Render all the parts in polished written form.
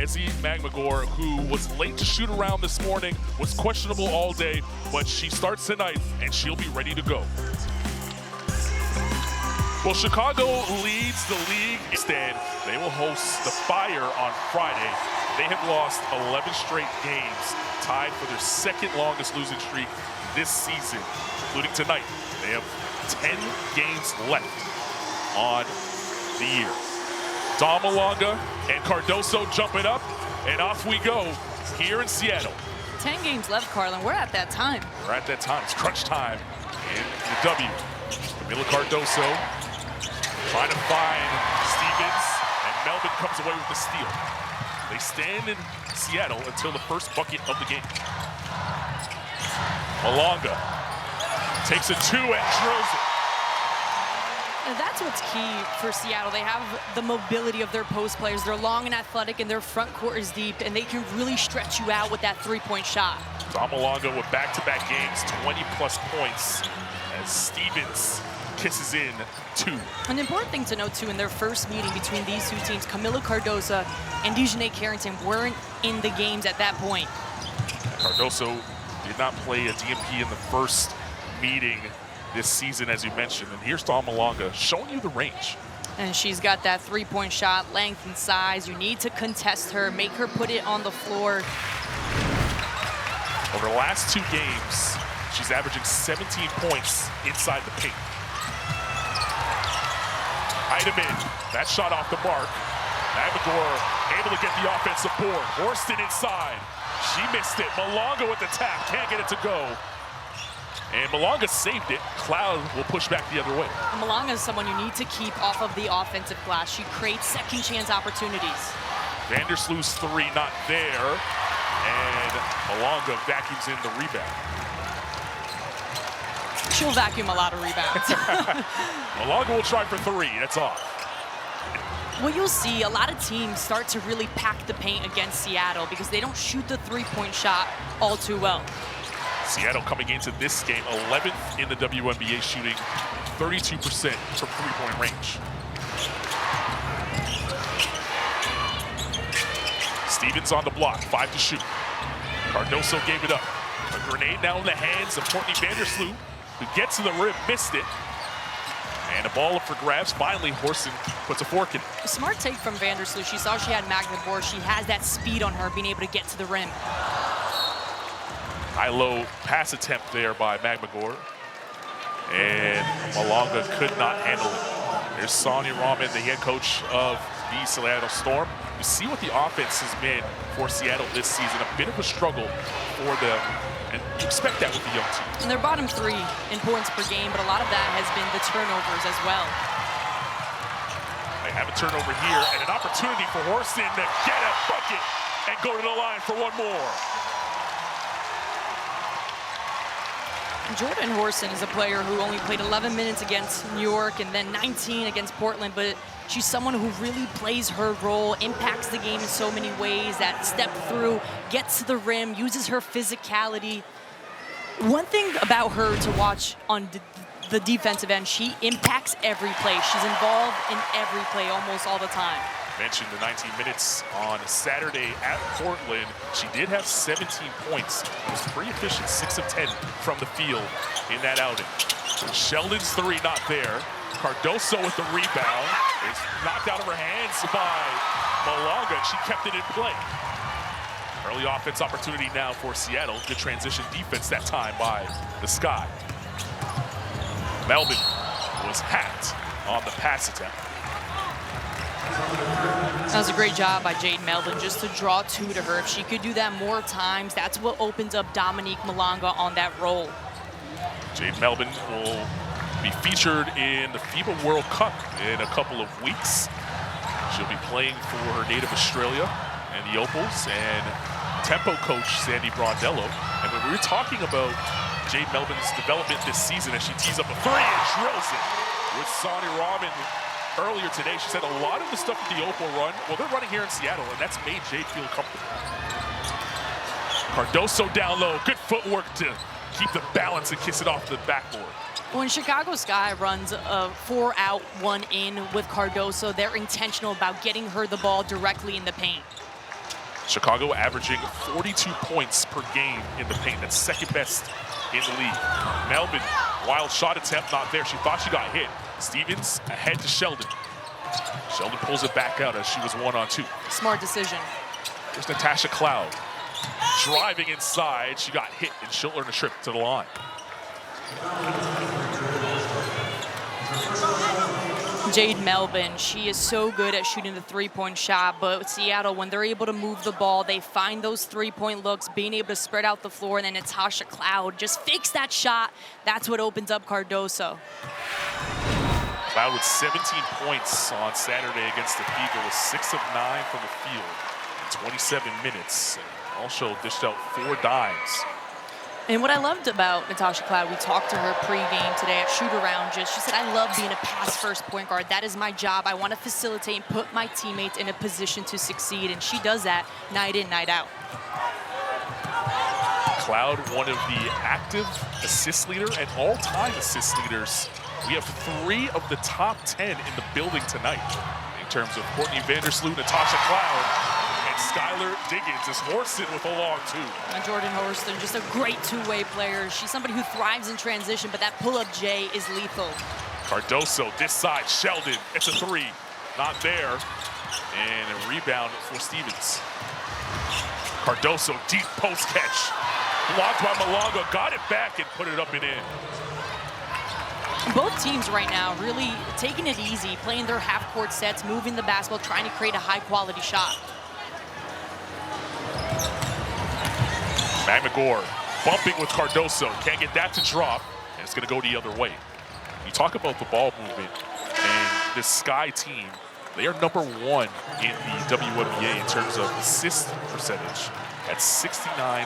Mackenzie Magmagor, who was late to shoot around this morning, was questionable all day, but she starts tonight and she'll be ready to go. Well, Chicago leads the league. Instead, they will host the Fire on Friday. They have lost 11 straight games, tied for their second longest losing streak this season, including tonight. They have 10 games left on the year. Dom Malonga and Cardoso jumping up, and off we go here in Seattle. 10 games left, Carlin. We're at that time. We're at that time. It's crunch time in the W. Camila Cardoso trying to find Stevens, and Melvin comes away with the steal. They stand in Seattle until the first bucket of the game. Malonga takes a two and drills it. And that's what's key for Seattle. They have the mobility of their post players. They're long and athletic, and their front court is deep, and they can really stretch you out with that three-point shot. Dom Malonga with back-to-back games, 20-plus points, as Stevens kisses in two. An important thing to note, too, in their first meeting between these two teams, Camila Cardoso and Dejanay Carrington weren't in the games at that point. Cardoso did not play a DNP in the first meeting this season, as you mentioned. And here's Dom Malonga showing you the range. And she's got that three-point shot, length and size. You need to contest her, make her put it on the floor. Over the last two games, she's averaging 17 points inside the paint. Heidemann, that shot off the mark. Magmagor able to get the offensive board. Horston inside. She missed it. Malonga with the tap, can't get it to go. And Malonga saved it. Cloud will push back the other way. And Malonga is someone you need to keep off of the offensive glass. She creates second chance opportunities. Vandersloot's three not there. And Malonga vacuums in the rebound. She'll vacuum a lot of rebounds. Malonga will try for three. That's off. What you'll see, a lot of teams start to really pack the paint against Seattle because they don't shoot the three-point shot all too well. Seattle coming into this game 11th in the WNBA, shooting 32% from three-point range. Stevens on the block, 5 to shoot. Cardoso gave it up. A grenade now in the hands of Courtney Vandersloot, who gets to the rim, missed it. And a ball up for grabs. Finally, Horston puts a fork in. A smart take from Vandersloot. She saw she had Magmagor. She has that speed on her, being able to get to the rim. High-low pass attempt there by Magmagor. And Malonga could not handle it. There's Sonia Rahman, the head coach of the Seattle Storm. You see what the offense has been for Seattle this season. A bit of a struggle for them. And you expect that with the young team. And their bottom three in points per game, but a lot of that has been the turnovers as well. They have a turnover here and an opportunity for Horston to get a bucket and go to the line for one more. Jordan Horston is a player who only played 11 minutes against New York and then 19 against Portland, but she's someone who really plays her role, impacts the game in so many ways, that step through, gets to the rim, uses her physicality. One thing about her to watch on the defensive end, she impacts every play. She's involved in every play almost all the time. Mentioned the 19 minutes on Saturday at Portland. She did have 17 points. It was pretty efficient, 6 of 10 from the field in that outing. Sheldon's three not there. Cardoso with the rebound. It's knocked out of her hands by Malonga. She kept it in play. Early offense opportunity now for Seattle. Good transition defense that time by the Sky. Melvin was hacked on the pass attempt. That was a great job by Jade Melvin just to draw two to her. If she could do that more times, that's what opens up Dominique Malonga on that role. Jade Melvin will be featured in the FIBA World Cup in a couple of weeks. She'll be playing for her native Australia and the Opals and tempo coach Sandy Brondello. And when we were talking about Jade Melvin's development this season as she tees up a three and drills it with Sonia Rahman earlier today, she said a lot of the stuff that the Opal run, well, they're running here in Seattle, and that's made Jade feel comfortable. Cardoso down low, good footwork to keep the balance and kiss it off the backboard. When Chicago Sky runs a 4-out, 1-in with Cardoso, they're intentional about getting her the ball directly in the paint. Chicago averaging 42 points per game in the paint. That's second best in the league. Melvin, wild shot attempt, not there. She thought she got hit. Stevens ahead to Sheldon. Sheldon pulls it back out as she was 1-on-2. Smart decision. Here's Natasha Cloud. Driving inside, she got hit, and she'll earn a trip to the line. Jade Melvin, she is so good at shooting the three-point shot, but with Seattle, when they're able to move the ball, they find those three-point looks, being able to spread out the floor, and then Natasha Cloud just fakes that shot. That's what opens up Cardoso. Cloud with 17 points on Saturday against the Fever, was 6 of 9 from the field in 27 minutes. And also dished out 4 dimes. And what I loved about Natasha Cloud, we talked to her pre-game today at shoot-around. She said, I love being a pass-first point guard. That is my job. I want to facilitate and put my teammates in a position to succeed. And she does that night in, night out. Cloud, one of the active assist leader and all-time assist leaders. We have 3 of the top 10 in the building tonight in terms of Courtney Vandersloot, Natasha Cloud, and Skylar Diggins is horsing with a long 2. And Jordan Horston, just a great two-way player. She's somebody who thrives in transition, but that pull-up J is lethal. Cardoso, this side, Sheldon, it's a 3. Not there. And a rebound for Stevens. Cardoso, deep post catch. Blocked by Malonga, got it back and put it up and in. Both teams right now really taking it easy, playing their half-court sets, moving the basketball, trying to create a high-quality shot. McGore bumping with Cardoso, can't get that to drop, and it's going to go the other way. You talk about the ball movement, and this Sky team, they are #1 in the WNBA in terms of assist percentage at 69.5.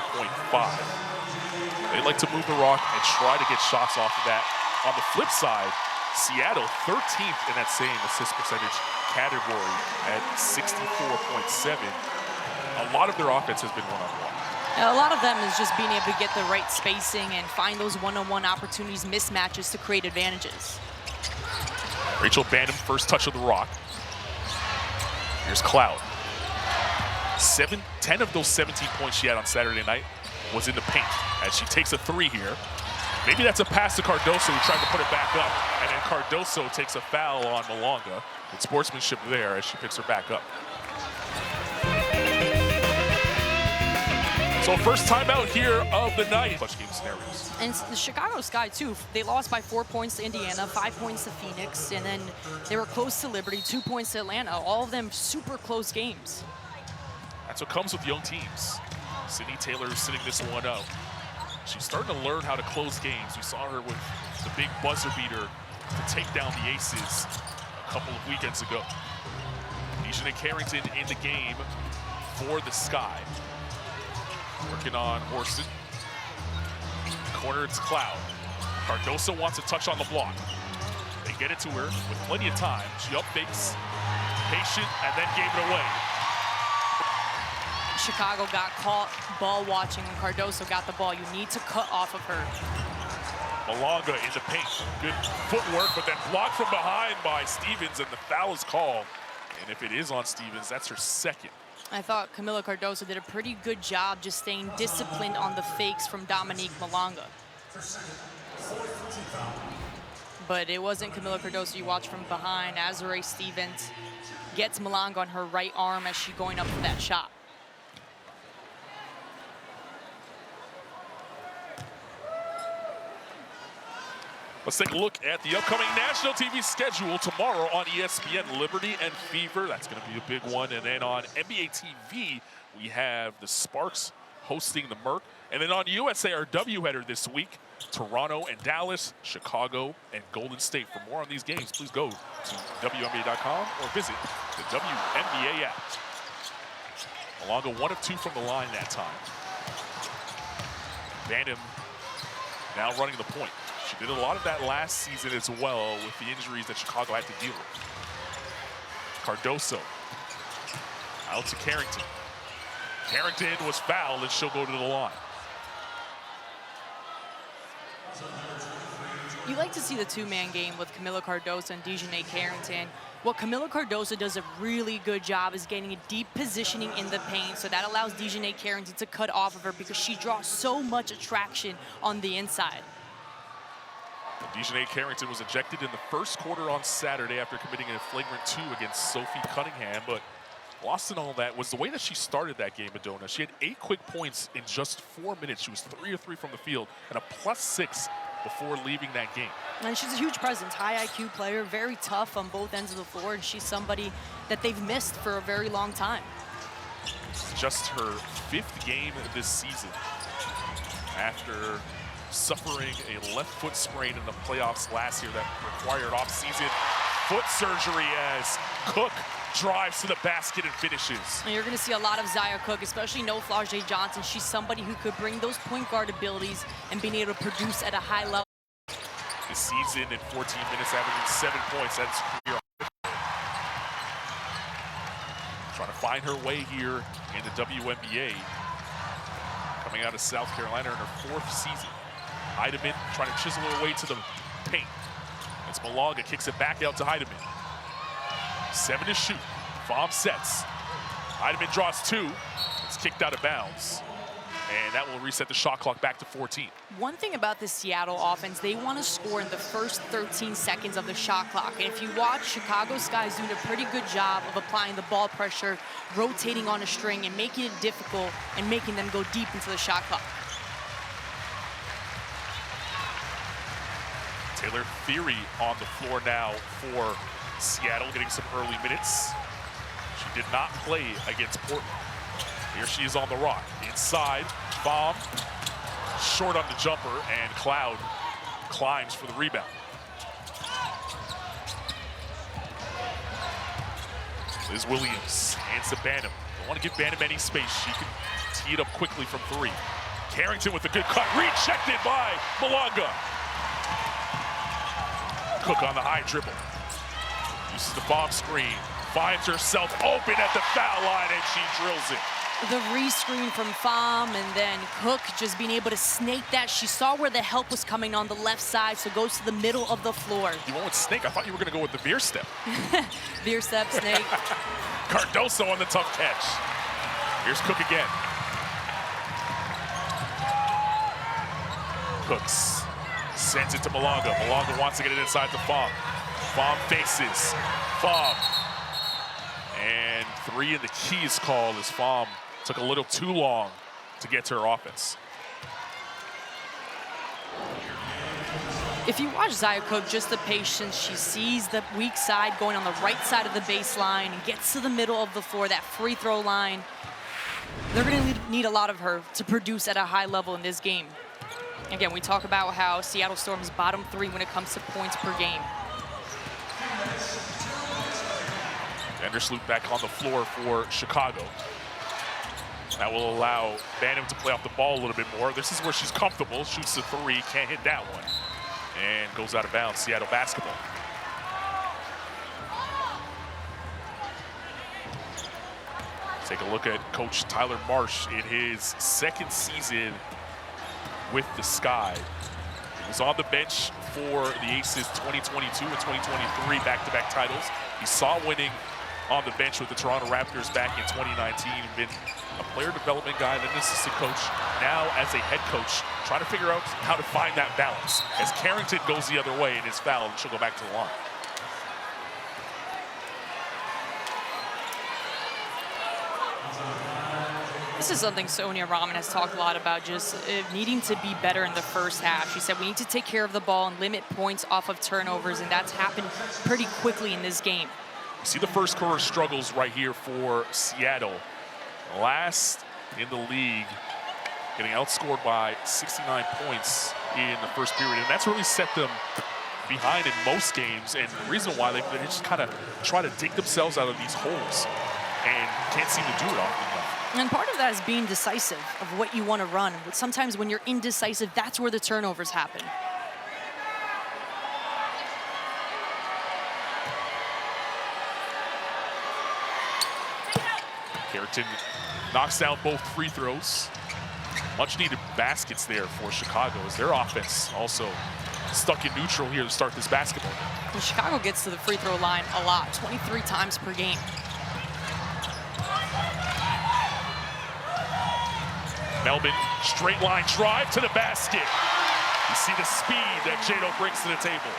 They like to move the rock and try to get shots off of that. On the flip side, Seattle 13th in that same assist percentage category at 64.7. A lot of their offense has been one-on-one. A lot of them is just being able to get the right spacing and find those one-on-one opportunities, mismatches to create advantages. Rachel Bandham, first touch of the rock. Here's Cloud. 10 of those 17 points she had on Saturday night was in the paint as she takes a 3 here. Maybe that's a pass to Cardoso, who tried to put it back up, and then Cardoso takes a foul on Malonga. Good sportsmanship there as she picks her back up. So first timeout here of the night. Clutch game scenarios. And the Chicago Sky, too, they lost by 4 points to Indiana, 5 points to Phoenix, and then they were close to Liberty, 2 points to Atlanta. All of them super close games. That's what comes with young teams. Sydney Taylor is sitting this one out. She's starting to learn how to close games. We saw her with the big buzzer beater to take down the Aces a couple of weekends ago. Dejanay Carrington in the game for the Sky. Working on Horston. Corner, it's Cloud. Cardoso wants a touch on the block. They get it to her with plenty of time. She up fakes, patient, and then gave it away. Chicago got caught ball watching when Cardoso got the ball. You need to cut off of her. Malonga in the paint. Good footwork, but then blocked from behind by Stevens, and the foul is called. And if it is on Stevens, that's her second. I thought Camila Cardoso did a pretty good job just staying disciplined on the fakes from Dominique Malonga. But it wasn't Camila Cardoso you watch from behind. Azurá Stevens gets Malonga on her right arm as she's going up for that shot. Let's take a look at the upcoming national TV schedule tomorrow on ESPN, Liberty and Fever. That's going to be a big one. And then on NBA TV, we have the Sparks hosting the Merc. And then on USA, our doubleheader this week, Toronto and Dallas, Chicago and Golden State. For more on these games, please go to WNBA.com or visit the WNBA app. Malonga 1 of 2 from the line that time. Bandham now running the point. She did a lot of that last season as well with the injuries that Chicago had to deal with. Cardoso out to Carrington. Carrington was fouled and she'll go to the line. You like to see the two-man game with Camila Cardoso and Dejanay Carrington. What Camila Cardoso does a really good job is getting a deep positioning in the paint, so that allows Dejanay Carrington to cut off of her because she draws so much attraction on the inside. Dejanay Carrington was ejected in the first quarter on Saturday after committing a flagrant 2 against Sophie Cunningham, but lost in all that was the way that she started that game, Madonna. She had 8 quick points in just 4 minutes. She was 3 of 3 from the field and a +6 before leaving that game. And she's a huge presence, high IQ player, very tough on both ends of the floor, and she's somebody that they've missed for a very long time. It's just her 5th game this season after suffering a left foot sprain in the playoffs last year that required off-season foot surgery as Cook drives to the basket and finishes. And you're going to see a lot of Zia Cook, especially no Flau'jae Johnson. She's somebody who could bring those point guard abilities and being able to produce at a high level. This season in 14 minutes, averaging 7 points. That's career. Trying to find her way here in the WNBA. Coming out of South Carolina in her 4th season. Heidemann trying to chisel her way to the paint. It's Malaga, kicks it back out to Heidemann. 7 to shoot. Pham sets. Heidemann draws 2. It's kicked out of bounds. And that will reset the shot clock back to 14. One thing about the Seattle offense, they want to score in the first 13 seconds of the shot clock. And if you watch, Chicago Sky's doing a pretty good job of applying the ball pressure, rotating on a string, and making it difficult and making them go deep into the shot clock. Taylor Theory on the floor now for Seattle, getting some early minutes. She did not play against Portland. Here she is on the rock. Inside, Pham, short on the jumper, and Cloud climbs for the rebound. Liz Williams hands to Banham. Don't want to give Banham any space. She can tee it up quickly from 3. Carrington with a good cut, rejected by Malanga. Cook on the high dribble. Uses the bomb screen. Finds herself open at the foul line, and she drills it. The re-screen from Pham, and then Cook just being able to snake that. She saw where the help was coming on the left side, so goes to the middle of the floor. You went with snake? I thought you were going to go with the veer step. Veer step, snake. Cardoso on the tough catch. Here's Cook again. Cooks. Sends it to Malanga. Malanga wants to get it inside to Pham. Pham faces. Pham. And 3 in the key is called as Pham took a little too long to get to her offense. If you watch Zia Cook, just the patience, she sees the weak side going on the right side of the baseline and gets to the middle of the floor, that free throw line. They're going to need a lot of her to produce at a high level in this game. Again, we talk about how Seattle Storm's bottom 3 when it comes to points per game. Vandersloot back on the floor for Chicago. That will allow Banham to play off the ball a little bit more. This is where she's comfortable. Shoots the 3, can't hit that one. And goes out of bounds, Seattle basketball. Take a look at Coach Tyler Marsh in his 2nd season with the Sky. He was on the bench for the Aces 2022 and 2023 back-to-back titles. He saw winning on the bench with the Toronto Raptors back in 2019. Been a player development guy, then an assistant coach. Now as a head coach, trying to figure out how to find that balance. As Carrington goes the other way and is fouled, she'll go back to the line. This is something Sonia Rahman has talked a lot about, just needing to be better in the first half. She said we need to take care of the ball and limit points off of turnovers, and that's happened pretty quickly in this game. You see the first quarter struggles right here for Seattle. Last in the league, getting outscored by 69 points in the first period, and that's really set them behind in most games, and the reason why they just kind of try to dig themselves out of these holes and can't seem to do it often enough. And part of that is being decisive of what you want to run. But sometimes when you're indecisive, that's where the turnovers happen. Carrington knocks down both free throws. Much needed baskets there for Chicago as their offense also stuck in neutral here to start this basketball game. Well, Chicago gets to the free throw line a lot, 23 times per game. Melvin, straight line drive to the basket. You see the speed that Jado brings to the table.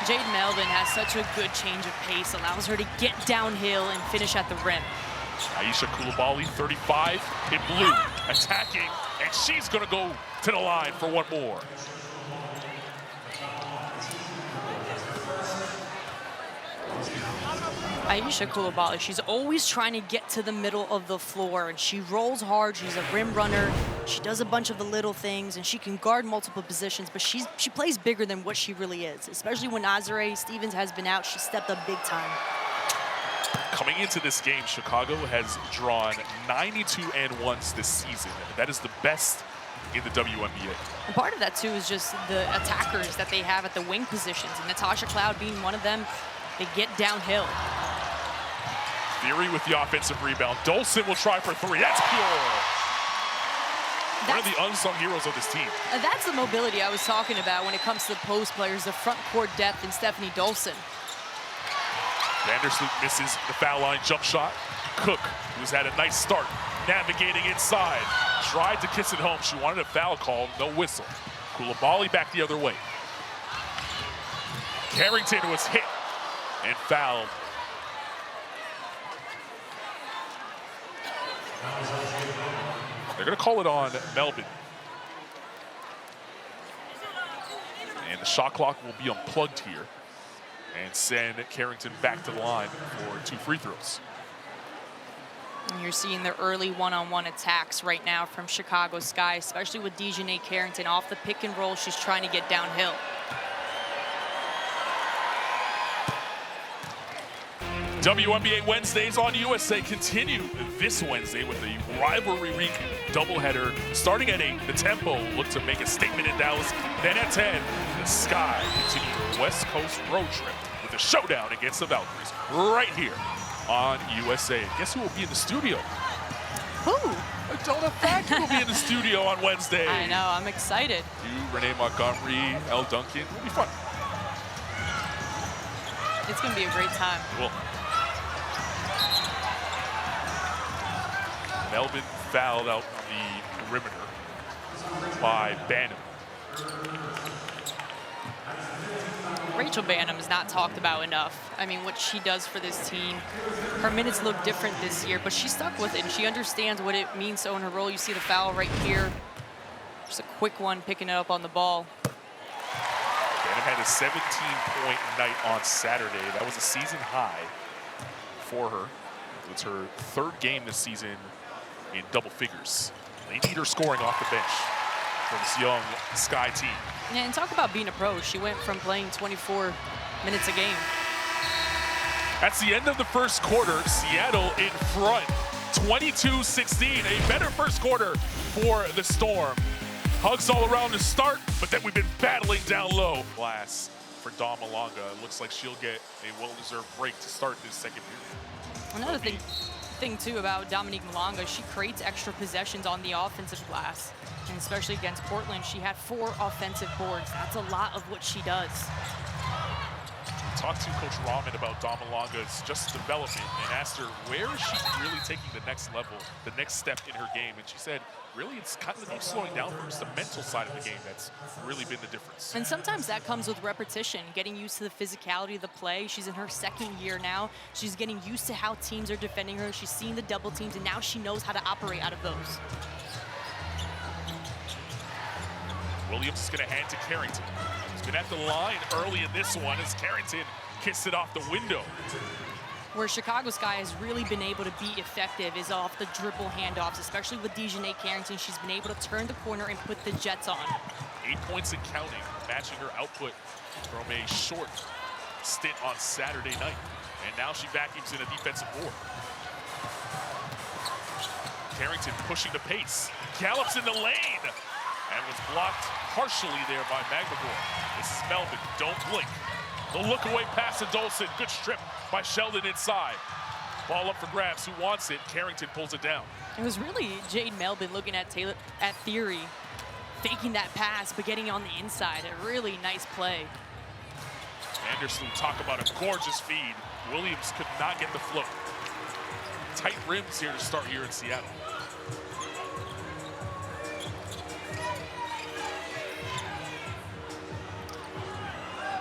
Jade Melvin has such a good change of pace, allows her to get downhill and finish at the rim. Aisha Coulibaly, 35, in blue, attacking, and she's gonna go to the line for one more. Aisha Coulibaly, she's always trying to get to the middle of the floor, and she rolls hard. She's a rim runner. She does a bunch of the little things, and she can guard multiple positions, but she plays bigger than what she really is. Especially when Azare Stevens has been out, she stepped up big time. Coming into this game, Chicago has drawn 92-1 this season. That is the best in the WNBA. And part of that, too, is just the attackers that they have at the wing positions, and Natasha Cloud being one of them. They get downhill. Theory with the offensive rebound. Dolson will try for three. That's pure. One of the unsung heroes of this team. That's the mobility I was talking about when it comes to the post players, the front court depth in Stephanie Dolson. Vandersloot misses the foul line jump shot. Cook, who's had a nice start, navigating inside. Tried to kiss it home. She wanted a foul call, no whistle. Coulibaly back the other way. Carrington was hit and fouled. They're going to call it on Melvin. And the shot clock will be unplugged here and send Carrington back to the line for 2 free throws. And you're seeing the early one-on-one attacks right now from Chicago Sky, especially with Dejanay Carrington off the pick and roll. She's trying to get downhill. WNBA Wednesdays on USA continue this Wednesday with a rivalry week doubleheader. Starting at 8, the Tempo look to make a statement in Dallas. Then at 10, the Sky continue their West Coast road trip with a showdown against the Valkyries right here on USA. Guess who will be in the studio? Who? Adona Factor will be in the studio on Wednesday. I know, I'm excited. You, Renee Montgomery, Elle Duncan. It'll be fun. It's going to be a great time. Cool. Melvin fouled out the perimeter by Banham. Rachel Banham is not talked about enough. I mean, what she does for this team. Her minutes look different this year, but she stuck with it, and she understands what it means so in her role. You see the foul right here. Just a quick one, picking it up on the ball. Banham had a 17-point night on Saturday. That was a season high for her. It's her 3rd game this season in double figures. They need her scoring off the bench for this young Sky team. Yeah, and talk about being a pro. She went from playing 24 minutes a game. That's the end of the first quarter. Seattle in front, 22-16. A better first quarter for the Storm. Hugs all around to start, but then we've been battling down low. Glass for Dawn Malonga. It looks like she'll get a well-deserved break to start this second period. Another thing too about Dominique Malonga, she creates extra possessions on the offensive glass, and especially against Portland, she had 4 offensive boards. That's a lot of what she does. Talked to Coach Rahman about Dawn Malonga's just development and asked her where is she really taking the next level, the next step in her game, and she said really it's kind of the game slowing down for her. It's the mental side of the game that's really been the difference. And sometimes that comes with repetition, getting used to the physicality of the play. She's in her 2nd year now. She's getting used to how teams are defending her. She's seen the double teams, and now she knows how to operate out of those. Williams is going to hand to Carrington. He's been at the line early in this one as Carrington kissed it off the window. Where Chicago Sky has really been able to be effective is off the dribble handoffs, especially with Dejanay Carrington. She's been able to turn the corner and put the Jets on. 8 points and counting, matching her output from a short stint on Saturday night. And now she vacuums in a defensive board. Carrington pushing the pace, gallops in the lane, and was blocked partially there by McGregor. This is Melvin, don't blink. The look away pass to Dolson, good strip by Sheldon inside. Ball up for grabs, who wants it? Carrington pulls it down. It was really Jade Melvin looking at Theory faking that pass, but getting on the inside. A really nice play. Anderson, talk about a gorgeous feed. Williams could not get the float. Tight rims here to start here in Seattle.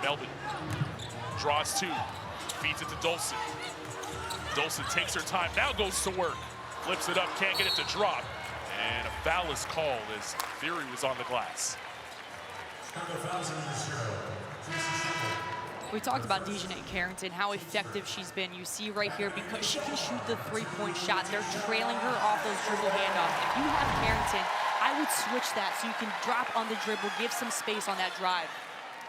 Melvin draws two, feeds it to Dolson. Dolson takes her time, now goes to work. Flips it up, can't get it to drop. And a foul is called as Theory was on the glass. We talked about Dejanay Carrington, how effective she's been. You see right here, because she can shoot the three-point shot, they're trailing her off those dribble handoffs. If you have Carrington, I would switch that so you can drop on the dribble, give some space on that drive.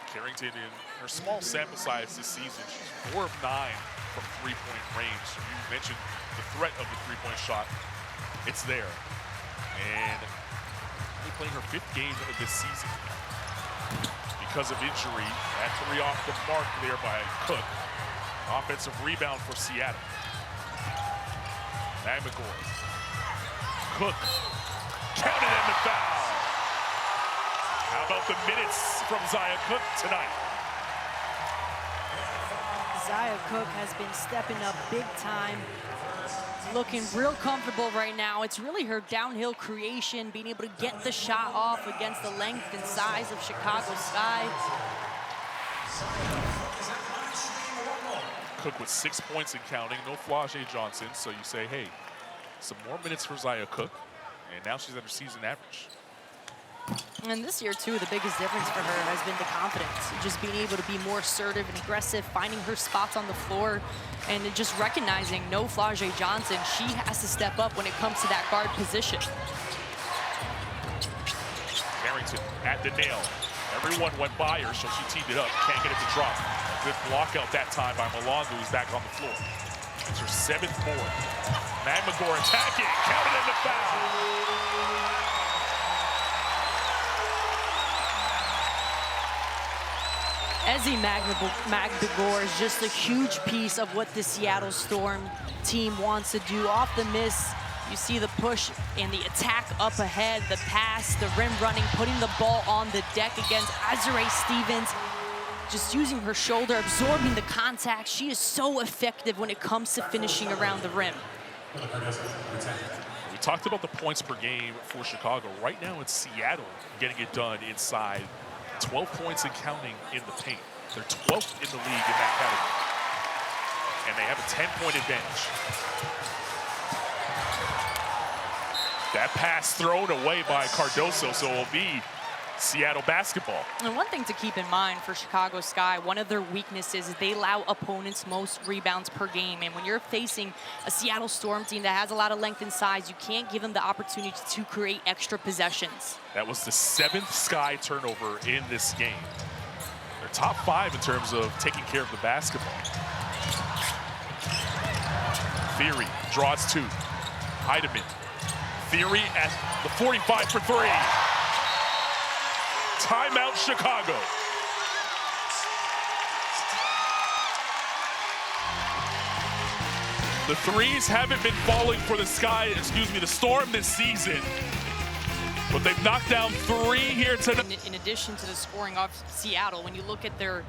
Carrington, in her small sample size this season, she's 4 of 9 from three-point range. So you mentioned the threat of the three-point shot. It's there. And only playing her 5th game of this season because of injury. That 3 off the mark there by Cook. Offensive rebound for Seattle. Magmagor. Cook. Counted in the foul. How about the minutes from Zia Cook tonight? Zia Cook has been stepping up big time, looking real comfortable right now. It's really her downhill creation, being able to get the shot off against the length and size of Chicago Sky. Cook with 6 points and counting, no Flau'jae Johnson, so you say, hey, some more minutes for Zia Cook, and now she's at her season average. And this year, too, the biggest difference for her has been the confidence. Just being able to be more assertive and aggressive, finding her spots on the floor, and just recognizing no Flau'jae Johnson. She has to step up when it comes to that guard position. Carrington at the nail. Everyone went by her, so she teed it up. Can't get it to drop. Good block out that time by Malongo, who's back on the floor. It's her 7th board. Magmagor attacking, counted in the foul. Ezi Magmagor is just a huge piece of what the Seattle Storm team wants to do. Off the miss, you see the push and the attack up ahead, the pass, the rim running, putting the ball on the deck against Azurá Stevens. Just using her shoulder, absorbing the contact. She is so effective when it comes to finishing around the rim. We talked about the points per game for Chicago. Right now it's Seattle getting it done inside. 12 points and counting in the paint. They're 12th in the league in that category. And they have a 10-point advantage. That pass thrown away by Cardoso, so it'll be Seattle basketball. And one thing to keep in mind for Chicago Sky, one of their weaknesses is they allow opponents most rebounds per game. And when you're facing a Seattle Storm team that has a lot of length and size, you can't give them the opportunity to create extra possessions. That was the 7th Sky turnover in this game. They're top 5 in terms of taking care of the basketball. Theory draws 2. Heidemann. Theory at the 45 for 3. Timeout, Chicago. The threes haven't been falling for the the Storm this season. But they've knocked down 3 here tonight. In addition to the scoring off Seattle, when you look at their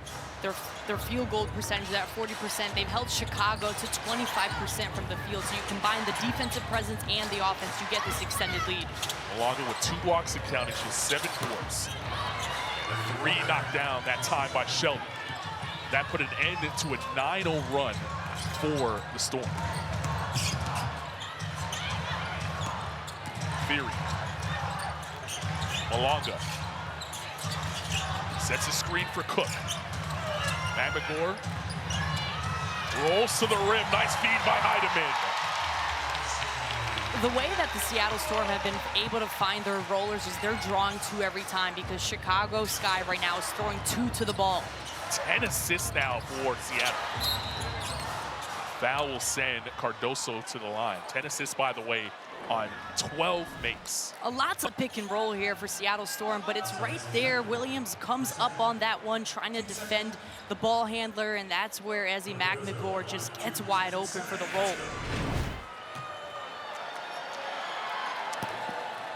field goal percentage, that 40%, they've held Chicago to 25% from the field. So you combine the defensive presence and the offense, you get this extended lead. Along with 2 blocks and counting, she has 7 boards. 3 knocked down that time by Shelby. That put an end to a 9-0 run for the Storm. Theory. Malonga sets a screen for Cook. Magmagor rolls to the rim. Nice feed by Heidemann. The way that the Seattle Storm have been able to find their rollers is they're drawing 2 every time, because Chicago Sky right now is throwing 2 to the ball. 10 assists now for Seattle. Foul will send Cardoso to the line. 10 assists, by the way, on 12 makes. A lot of pick and roll here for Seattle Storm, but it's right there. Williams comes up on that one, trying to defend the ball handler, and that's where Ezi Magmagor just gets wide open for the roll.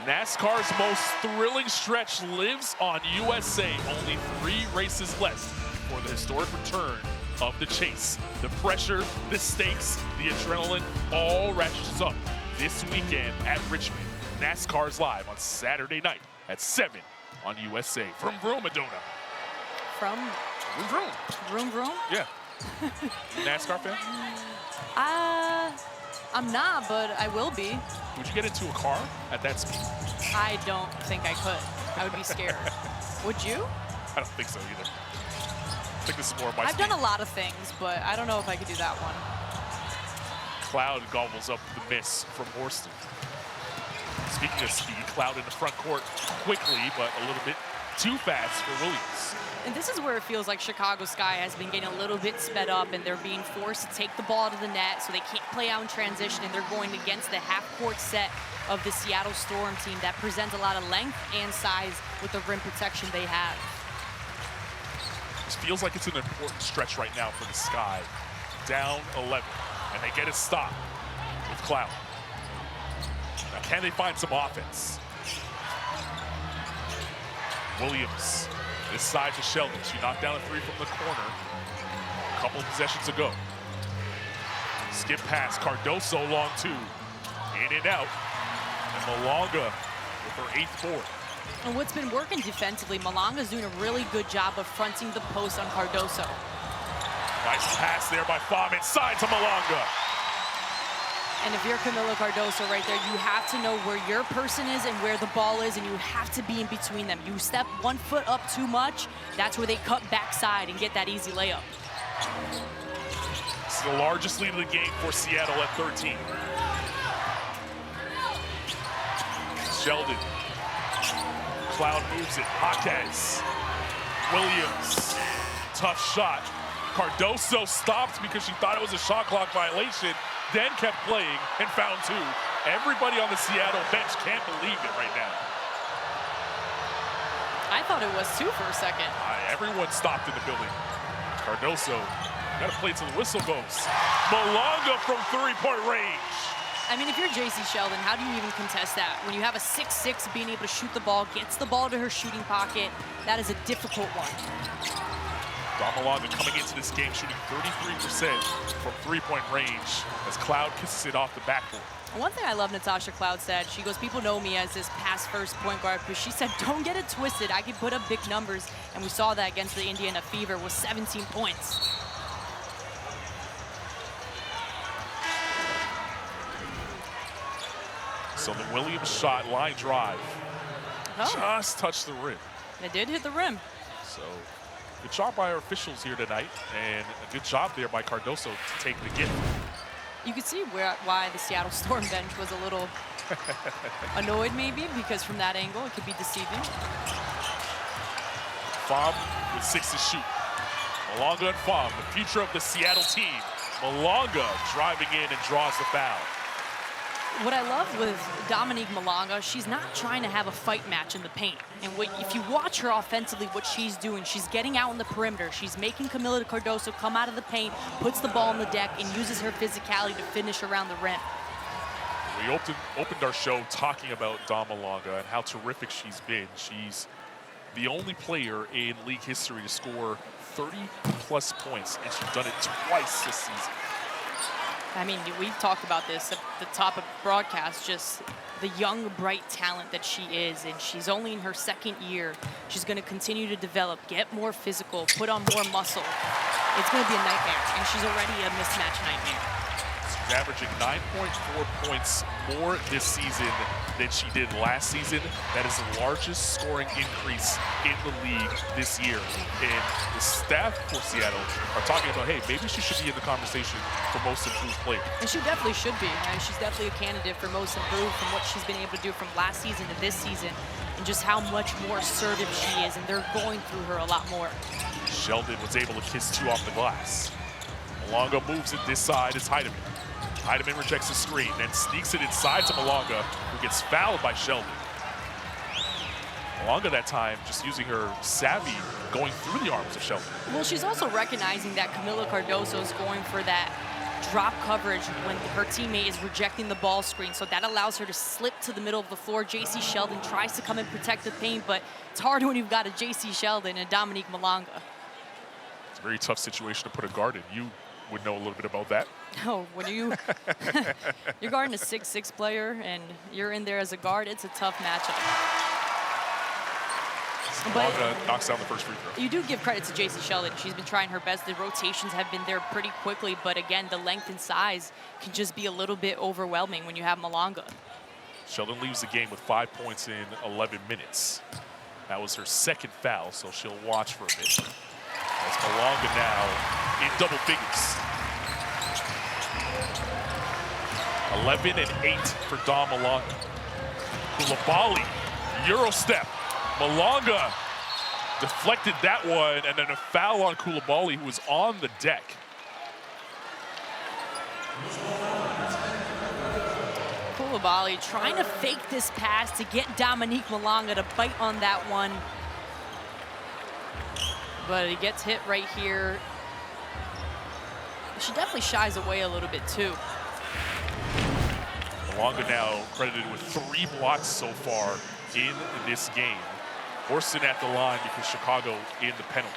NASCAR's most thrilling stretch lives on USA. Only 3 races left for the historic return of the chase. The pressure, the stakes, the adrenaline all ratchets up this weekend at Richmond. NASCAR's live on Saturday night at 7 on USA. From Vroom-a-Dona. From? Vroom. Vroom Vroom? Yeah. NASCAR fan? I'm not, but I will be. Would you get into a car at that speed? I don't think I could. I would be scared. Would you? I don't think so either. I think this is more of my I've speed. done a lot of things, but I don't know if I could do that one. Cloud gobbles up the miss from Horston. Speaking of speed, Cloud in the front court quickly, but a little bit too fast for Williams. And this is where it feels like Chicago Sky has been getting a little bit sped up, and they're being forced to take the ball to the net, so they can't play out in transition, and they're going against the half-court set of the Seattle Storm team that presents a lot of length and size with the rim protection they have. This feels like it's an important stretch right now for the Sky. Down 11, and they get a stop with Cloud. Now, can they find some offense? Williams, this side to Sheldon. She knocked down a 3 from the corner a couple of possessions ago. Skip pass, Cardoso long 2. In and out. And Malonga with her 8th board. And what's been working defensively, Malonga's doing a really good job of fronting the post on Cardoso. Nice pass there by Fom inside to Malonga. And if you're Camila Cardoso right there, you have to know where your person is and where the ball is, and you have to be in between them. You step 1 foot up too much, that's where they cut backside and get that easy layup. It's the largest lead of the game for Seattle at 13. Sheldon. Cloud moves it. Jaquez. Williams. Tough shot. Cardoso stopped because she thought it was a shot clock violation, then kept playing and found 2. Everybody on the Seattle bench can't believe it right now. I thought it was 2 for a second. Everyone stopped in the building. Cardoso, got to play till the whistle goes. Malonga from 3-point range. I mean, if you're JC Sheldon, how do you even contest that? When you have a 6'6", being able to shoot the ball, gets the ball to her shooting pocket, that is a difficult one. Malonga coming into this game shooting 33% from 3-point range as Cloud kisses it off the backboard. One thing I love Natasha Cloud said, she goes, people know me as this pass-first point guard, but she said, don't get it twisted. I can put up big numbers, and we saw that against the Indiana Fever with 17 points. So the Williams shot, line drive, just touched the rim. It did hit the rim. So good job by our officials here tonight, and a good job there by Cardoso to take the gift. You could see why the Seattle Storm bench was a little annoyed maybe, because from that angle it could be deceiving. Fom with 6 to shoot. Malonga and Fom, the future of the Seattle team. Malonga driving in and draws the foul. What I love with Dominique Malonga, she's not trying to have a fight match in the paint. And if you watch her offensively, what she's doing, she's getting out on the perimeter. She's making Camila Cardoso come out of the paint, puts the ball on the deck, and uses her physicality to finish around the rim. We opened our show talking about Dom Malonga and how terrific she's been. She's the only player in league history to score 30-plus points, and she's done it twice this season. I mean, we've talked about this at the top of broadcast, just the young, bright talent that she is, and she's only in her 2nd year. She's going to continue to develop, get more physical, put on more muscle. It's going to be a nightmare, and she's already a mismatch nightmare. She's averaging 9.4 points more this season than she did last season. That is the largest scoring increase in the league this year. And the staff for Seattle are talking about, hey, maybe she should be in the conversation for most improved player. And she definitely should be. Right? She's definitely a candidate for most improved from what she's been able to do from last season to this season, and just how much more assertive she is, and they're going through her a lot more. Sheldon was able to kiss 2 off the glass. Malonga moves it this side. It's Heidemann. Heidemann rejects the screen, then sneaks it inside to Malonga, who gets fouled by Sheldon. Malonga that time just using her savvy, going through the arms of Sheldon. Well, she's also recognizing that Camila Cardoso is going for that drop coverage when her teammate is rejecting the ball screen, so that allows her to slip to the middle of the floor. JC Sheldon tries to come and protect the paint, but it's hard when you've got a JC Sheldon and Dominique Malonga. It's a very tough situation to put a guard in. You would know a little bit about that. No, when you're guarding a 6'6" player and you're in there as a guard, it's a tough matchup. Malonga knocks down the first free throw. You do give credit to JC Sheldon. She's been trying her best. The rotations have been there pretty quickly, but again, the length and size can just be a little bit overwhelming when you have Malonga. Sheldon leaves the game with 5 points in 11 minutes. That was her second foul, so she'll watch for a bit. As Malonga now in double figures. 11 and 8 for Dom Malonga. Coulibaly, Euro step. Malonga deflected that one, and then a foul on Coulibaly, who was on the deck. Coulibaly trying to fake this pass to get Dominique Malonga to bite on that one. But he gets hit right here. She definitely shies away a little bit too. Malonga now credited with 3 blocks so far in this game. Orson at the line because Chicago in the penalty.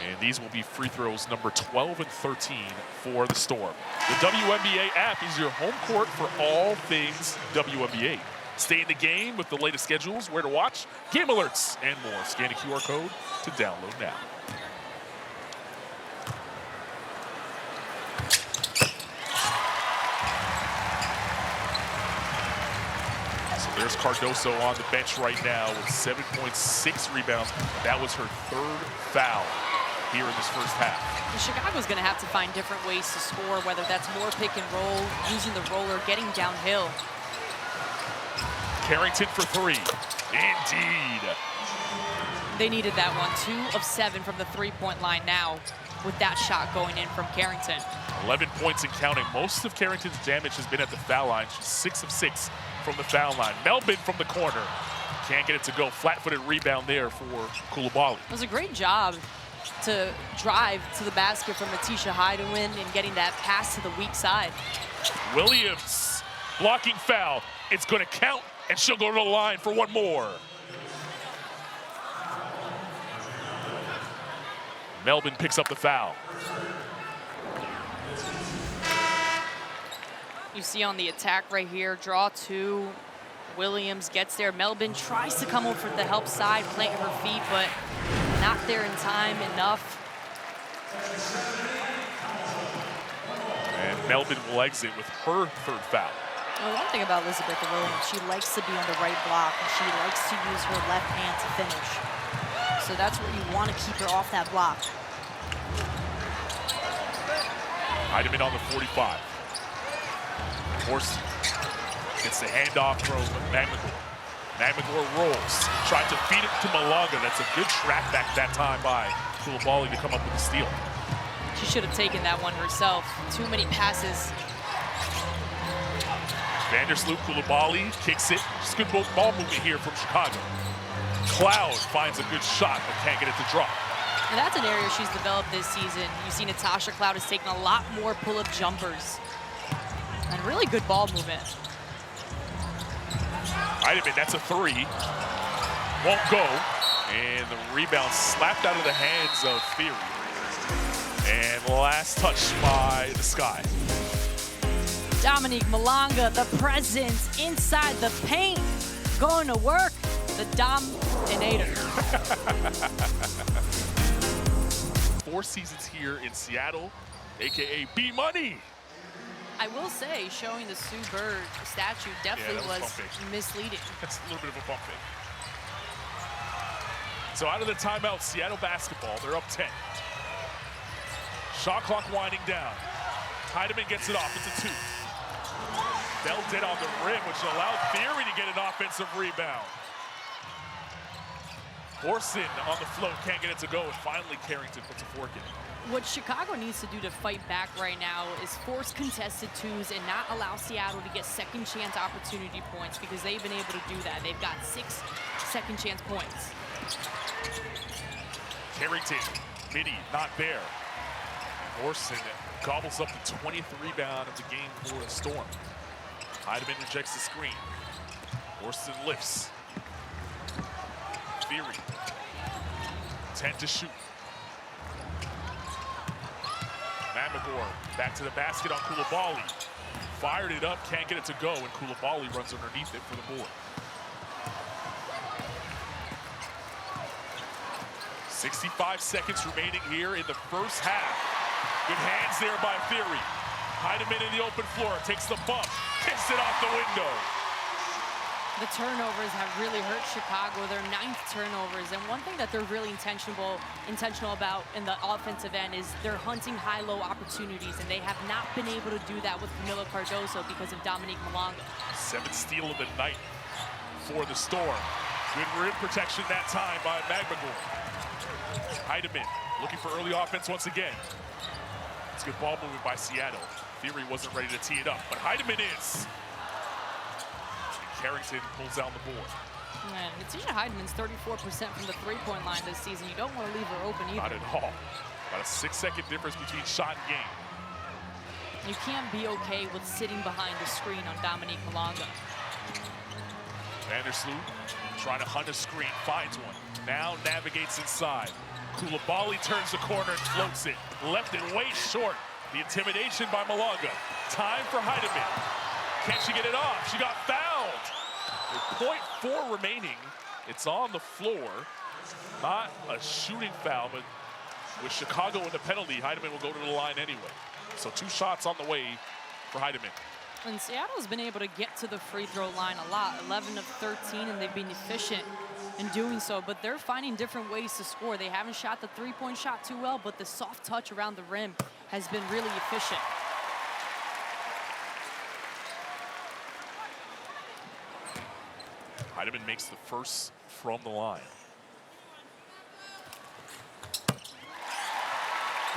And these will be free throws number 12 and 13 for the Storm. The WNBA app is your home court for all things WNBA. Stay in the game with the latest schedules, where to watch, game alerts, and more. Scan a QR code to download now. There's Cardoso on the bench right now with 7.6 rebounds. That was her 3rd foul here in this first half. Chicago's going to have to find different ways to score, whether that's more pick and roll, using the roller, getting downhill. Carrington for 3. Indeed. They needed that one. 2 of 7 from the three-point line now with that shot going in from Carrington. 11 points and counting. Most of Carrington's damage has been at the foul line. She's 6 of 6 from the foul line. Melvin from the corner. Can't get it to go. Flat-footed rebound there for Coulibaly. It was a great job to drive to the basket from Atisha Hideaway and getting that pass to the weak side. Williams, blocking foul. It's going to count, and she'll go to the line for one more. Melvin picks up the foul. You see on the attack right here, draw 2. Williams gets there. Melvin tries to come over the help side, plant her feet, but not there in time enough. And Melvin will exit with her 3rd foul. Well, one thing about Elizabeth Williams, she likes to be on the right block, and she likes to use her left hand to finish. So that's where you want to keep her off that block. Heidemann on the 45. Horse gets the handoff from Magmagor. Magmagor rolls, tried to feed it to Malonga. That's a good track back that time by Coulibaly to come up with the steal. She should have taken that one herself. Too many passes. Vandersloot, Coulibaly kicks it. Just good ball movement here from Chicago. Cloud finds a good shot, but can't get it to drop. And that's an area she's developed this season. You see Natasha Cloud has taken a lot more pull-up jumpers. And really good ball movement. Heidemann, that's a 3. Won't go. And the rebound slapped out of the hands of Theory. And last touch by the Sky. Dominique Malonga, the presence inside the paint, going to work. The Dominator. 4 seasons here in Seattle, AKA B-Money. I will say, showing the Sue Bird statue definitely was misleading. That's a little bit of a bump fake. So out of the timeout, Seattle basketball, they're up 10. Shot clock winding down. Heidemann gets it off, it's a 2. Dealt it on the rim, which allowed Theory to get an offensive rebound. Orson on the float, can't get it to go, and finally Carrington puts a fork in it. What Chicago needs to do to fight back right now is force contested 2s and not allow Seattle to get second chance opportunity points, because they've been able to do that. They've got 6 second chance points. Carrington, Mitty, not there. Horston gobbles up the 20th rebound of the game for the Storm. Heidemann rejects the screen. Horston lifts. Theory. 10 to shoot. Mamagor back to the basket on Coulibaly. Fired it up, can't get it to go, and Coulibaly runs underneath it for the board. 65 seconds remaining here in the first half. Good hands there by Theory. Heidemann in the open floor, takes the bump, kicks it off the window. The turnovers have really hurt Chicago, their 9th turnovers. And one thing that they're really intentional about in the offensive end is they're hunting high-low opportunities, and they have not been able to do that with Camila Cardoso because of Dominique Malonga. 7th steal of the night for the Storm. Good rim protection that time by Mamagor. Heidemann looking for early offense once again. It's good ball movement by Seattle. Theory wasn't ready to tee it up, but Heidemann is. Carrington pulls down the board. Man, Natisha Heidemann's 34% from the three-point line this season. You don't want to leave her open either. Not at all. About a 6-second difference between shot and game. You can't be okay with sitting behind the screen on Dominique Malonga. Vandersloot trying to hunt a screen, finds one. Now navigates inside. Coulibaly turns the corner and floats it. Left it way short. The intimidation by Malonga. Time for Heidemann. Can she get it off? She got fouled. With 0.4 remaining, it's on the floor. Not a shooting foul, but with Chicago in the penalty, Heidemann will go to the line anyway. So 2 shots on the way for Heidemann. And Seattle's been able to get to the free throw line a lot, 11 of 13, and they've been efficient in doing so, but they're finding different ways to score. They haven't shot the three-point shot too well, but the soft touch around the rim has been really efficient. Heidemann makes the first from the line.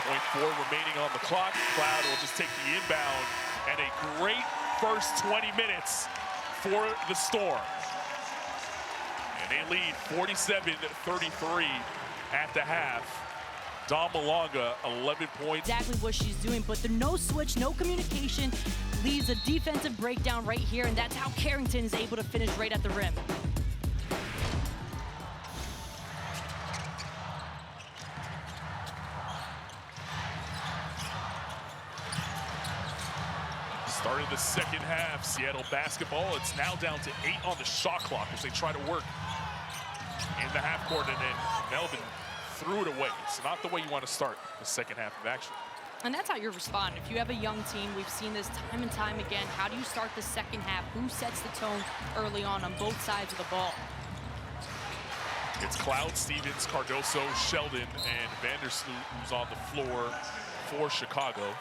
0.4 remaining on the clock. Cloud will just take the inbound, and a great first 20 minutes for the Storm. And they lead 47-33 at the half. Dom Malonga, 11 points. Exactly what she's doing, but the no switch, no communication leaves a defensive breakdown right here, and that's how Carrington is able to finish right at the rim. Started the second half, Seattle basketball. It's now down to 8 on the shot clock as they try to work in the half court, and then Melvin threw it away. It's not the way you want to start the second half of action. And that's how you respond. If you have a young team, we've seen this time and time again. How do you start the second half? Who sets the tone early on both sides of the ball? It's Cloud, Stevens, Cardoso, Sheldon, and Vandersloot who's on the floor for Chicago.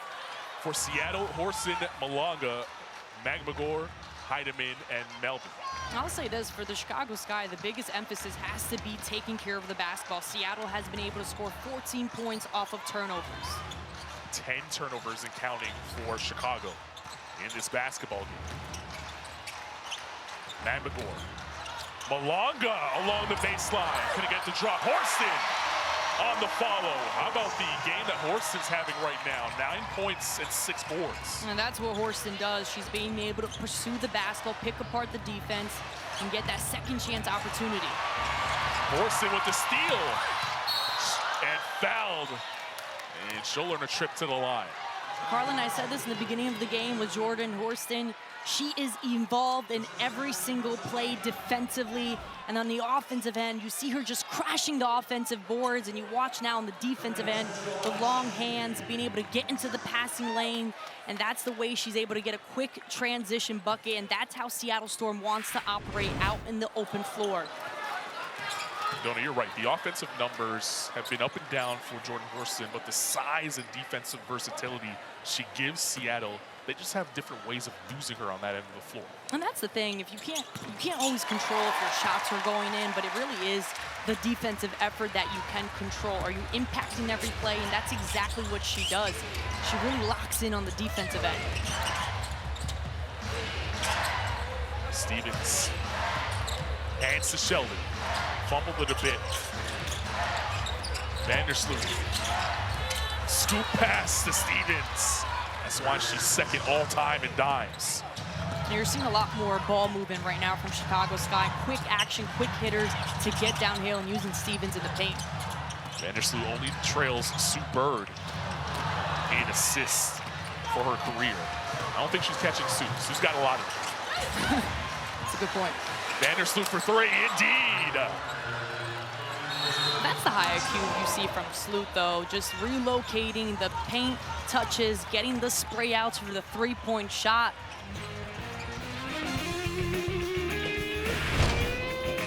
For Seattle, Horston, Malonga, Mamagor, Heidemann, and Melvin. I'll say this, for the Chicago Sky, the biggest emphasis has to be taking care of the basketball. Seattle has been able to score 14 points off of turnovers. 10 turnovers and counting for Chicago in this basketball game. Mamagor. Malonga along the baseline. Couldn't get the drop. Horston on the follow. How about the game that Horston's having right now? 9 points and 6 boards. And that's what Horston does. She's being able to pursue the basketball, pick apart the defense, and get that second chance opportunity. Horston with the steal. And fouled. And she'll learn a trip to the line. Carlin, I said this in the beginning of the game with Jordan Horston. She is involved in every single play defensively. And on the offensive end, you see her just crashing the offensive boards. And you watch now on the defensive end, the long hands, being able to get into the passing lane. And that's the way she's able to get a quick transition bucket. And that's how Seattle Storm wants to operate out in the open floor. Donna, you're right. The offensive numbers have been up and down for Jordan Horston, but the size and defensive versatility she gives Seattle, they just have different ways of using her on that end of the floor. And that's the thing. If you can't always control if your shots are going in, but it really is the defensive effort that you can control. Are you impacting every play? And that's exactly what she does. She really locks in on the defensive end. Stevens hands to Sheldon. Fumbled it a bit. Vandersloot scoop pass to Stevens. That's why she's second all-time in dimes. You're seeing a lot more ball movement right now from Chicago Sky. Quick action, quick hitters to get downhill and using Stevens in the paint. Vandersloot only trails Sue Bird in assists for her career. I don't think she's catching Sue. Sue's got a lot of it. That's a good point. Vandersloot for three, indeed. That's the high IQ you see from Sloot, though. Just relocating the paint touches, getting the spray outs for the three-point shot.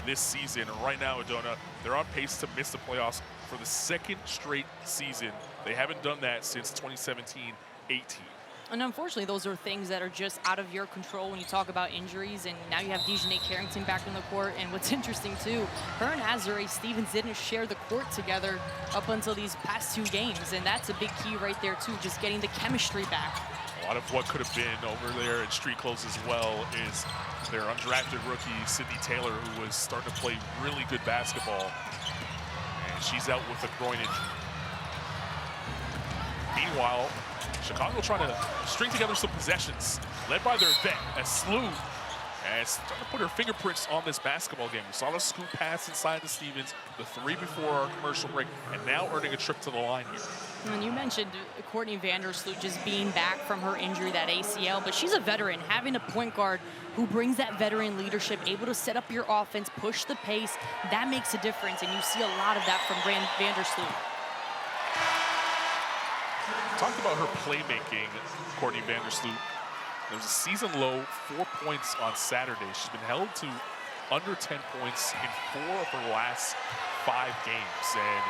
This season, right now, Adona, they're on pace to miss the playoffs for the second straight season. They haven't done that since 2017-18. And unfortunately, those are things that are just out of your control when you talk about injuries. And now you have Dejanay Carrington back on the court. And what's interesting, too, her and Azurá Stevens didn't share the court together up until these past two games. And that's a big key right there, too, just getting the chemistry back. A lot of what could have been over there in street clothes as well is their undrafted rookie, Sydney Taylor, who was starting to play really good basketball. And she's out with a groin injury. Meanwhile, Chicago trying to string together some possessions, led by their vet, as Sloot, and starting to put her fingerprints on this basketball game. We saw the scoop pass inside to Stevens, the three before our commercial break, and now earning a trip to the line here. And you mentioned Courtney Vandersloot just being back from her injury, that ACL, but she's a veteran. Having a point guard who brings that veteran leadership, able to set up your offense, push the pace, that makes a difference, and you see a lot of that from Vandersloot. Talked about her playmaking, Courtney Vandersloot. There was a season-low 4 points on Saturday. She's been held to under 10 points in 4 of her last 5 games. And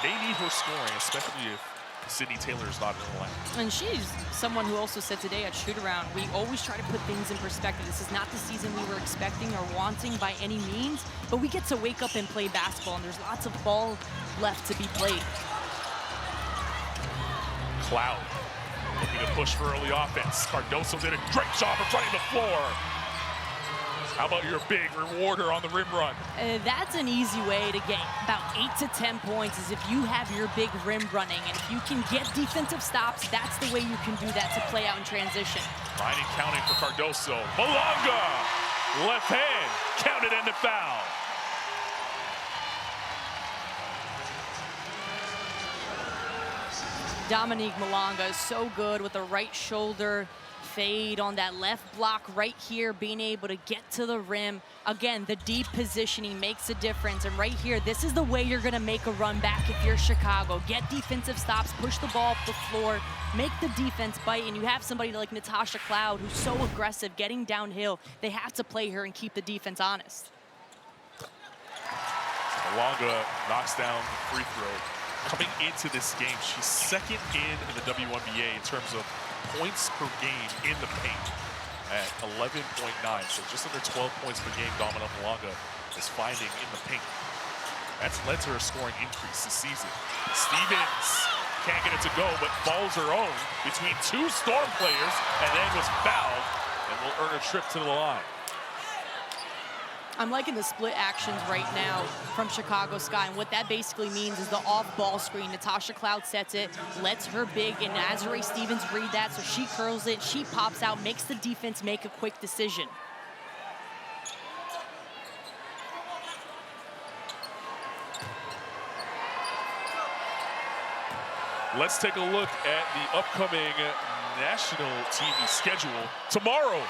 they need her scoring, especially if Sydney Taylor is not in the line. And she's someone who also said today at shoot-around, we always try to put things in perspective. This is not the season we were expecting or wanting by any means, but we get to wake up and play basketball, and there's lots of ball left to be played. Cloud looking to push for early offense. Cardoso did a great job of running the floor. How about your big rewarder on the rim run? That's an easy way to get about 8 to 10 points is if you have your big rim running. And if you can get defensive stops, that's the way you can do that to play out in transition. Line and counting for Cardoso. Malonga, left hand, counted and the foul. Dominique Malonga is so good with the right shoulder fade on that left block right here, being able to get to the rim. Again, the deep positioning makes a difference. And right here, this is the way you're going to make a run back if you're Chicago. Get defensive stops, push the ball up the floor, make the defense bite. And you have somebody like Natasha Cloud, who's so aggressive, getting downhill. They have to play her and keep the defense honest. Malonga knocks down the free throw. Coming into this game, she's second in the WNBA in terms of points per game in the paint at 11.9. So just under 12 points per game, Dominique Malonga is finding in the paint. That's led to her scoring increase this season. Stevens can't get it to go, but falls her own between two Storm players and then was fouled and will earn a trip to the line. I'm liking the split actions right now from Chicago Sky, and what that basically means is the off-ball screen. Natasha Cloud sets it, lets her big, and Azurá Stevens read that, so she curls it, she pops out, makes the defense make a quick decision. Let's take a look at the upcoming national TV schedule. Tomorrow,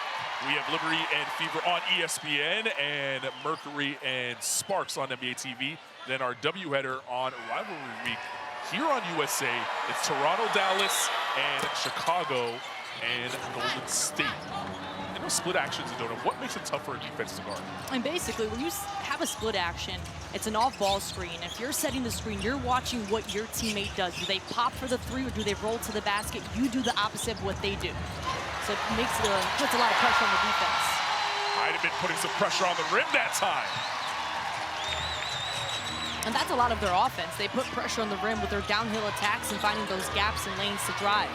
we have Liberty and Fever on ESPN and Mercury and Sparks on NBA TV. Then our doubleheader on Rivalry Week here on USA. It's Toronto, Dallas, and Chicago and Golden State. And those split actions, Adona, what makes it tough for a defense to guard? And basically, when you have a split action, it's an off-ball screen. If you're setting the screen, you're watching what your teammate does. Do they pop for the three or do they roll to the basket? You do the opposite of what they do. So it puts a lot of pressure on the defense. Might have been putting some pressure on the rim that time. And that's a lot of their offense. They put pressure on the rim with their downhill attacks and finding those gaps and lanes to drive.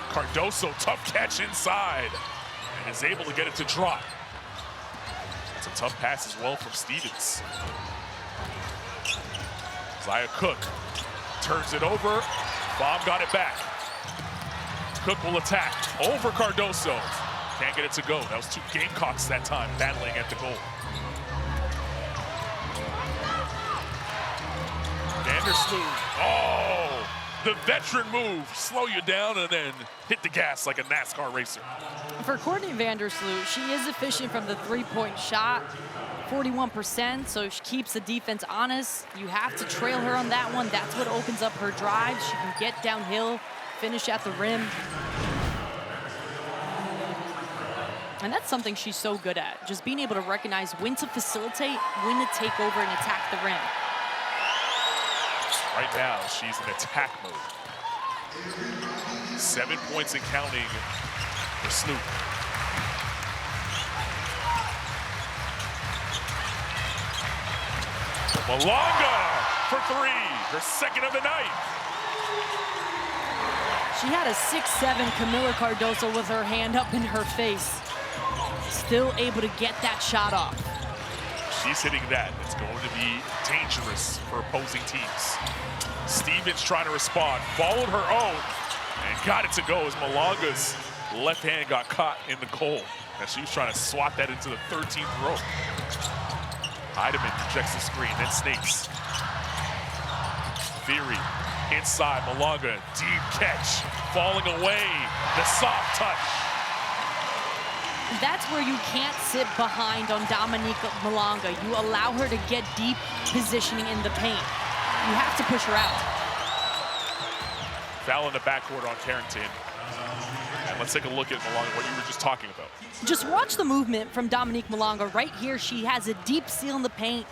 Cardoso, tough catch inside, and is able to get it to drop. That's a tough pass as well from Stevens. Zia Cook turns it over, Baum got it back. Cook will attack over Cardoso. Can't get it to go. That was two Gamecocks that time battling at the goal. Vandersloot. Oh, the veteran move. Slow you down and then hit the gas like a NASCAR racer. For Courtney Vandersloot, she is efficient from the three-point shot, 41%, so she keeps the defense honest. You have to trail her on that one. That's what opens up her drive. She can get downhill, finish at the rim. And that's something she's so good at, just being able to recognize when to facilitate, when to take over and attack the rim. Right now, she's in attack mode. 7 points and counting for Sloot. Malonga for three, her second of the night. She had a 6'7" Camila Cardoso with her hand up in her face. Still able to get that shot off. She's hitting that. It's going to be dangerous for opposing teams. Stevens trying to respond, followed her own, and got it to go as Malonga's left hand got caught in the goal as she was trying to swat that into the 13th row. Heidemann rejects the screen, then snakes. Theory inside, Malonga, deep catch, falling away, the soft touch. That's where you can't sit behind on Dominique Malonga. You allow her to get deep positioning in the paint. You have to push her out. Foul in the backcourt on Carrington. And let's take a look at Malonga, what you were just talking about. Just watch the movement from Dominique Malonga. Right here, she has a deep seal in the paint.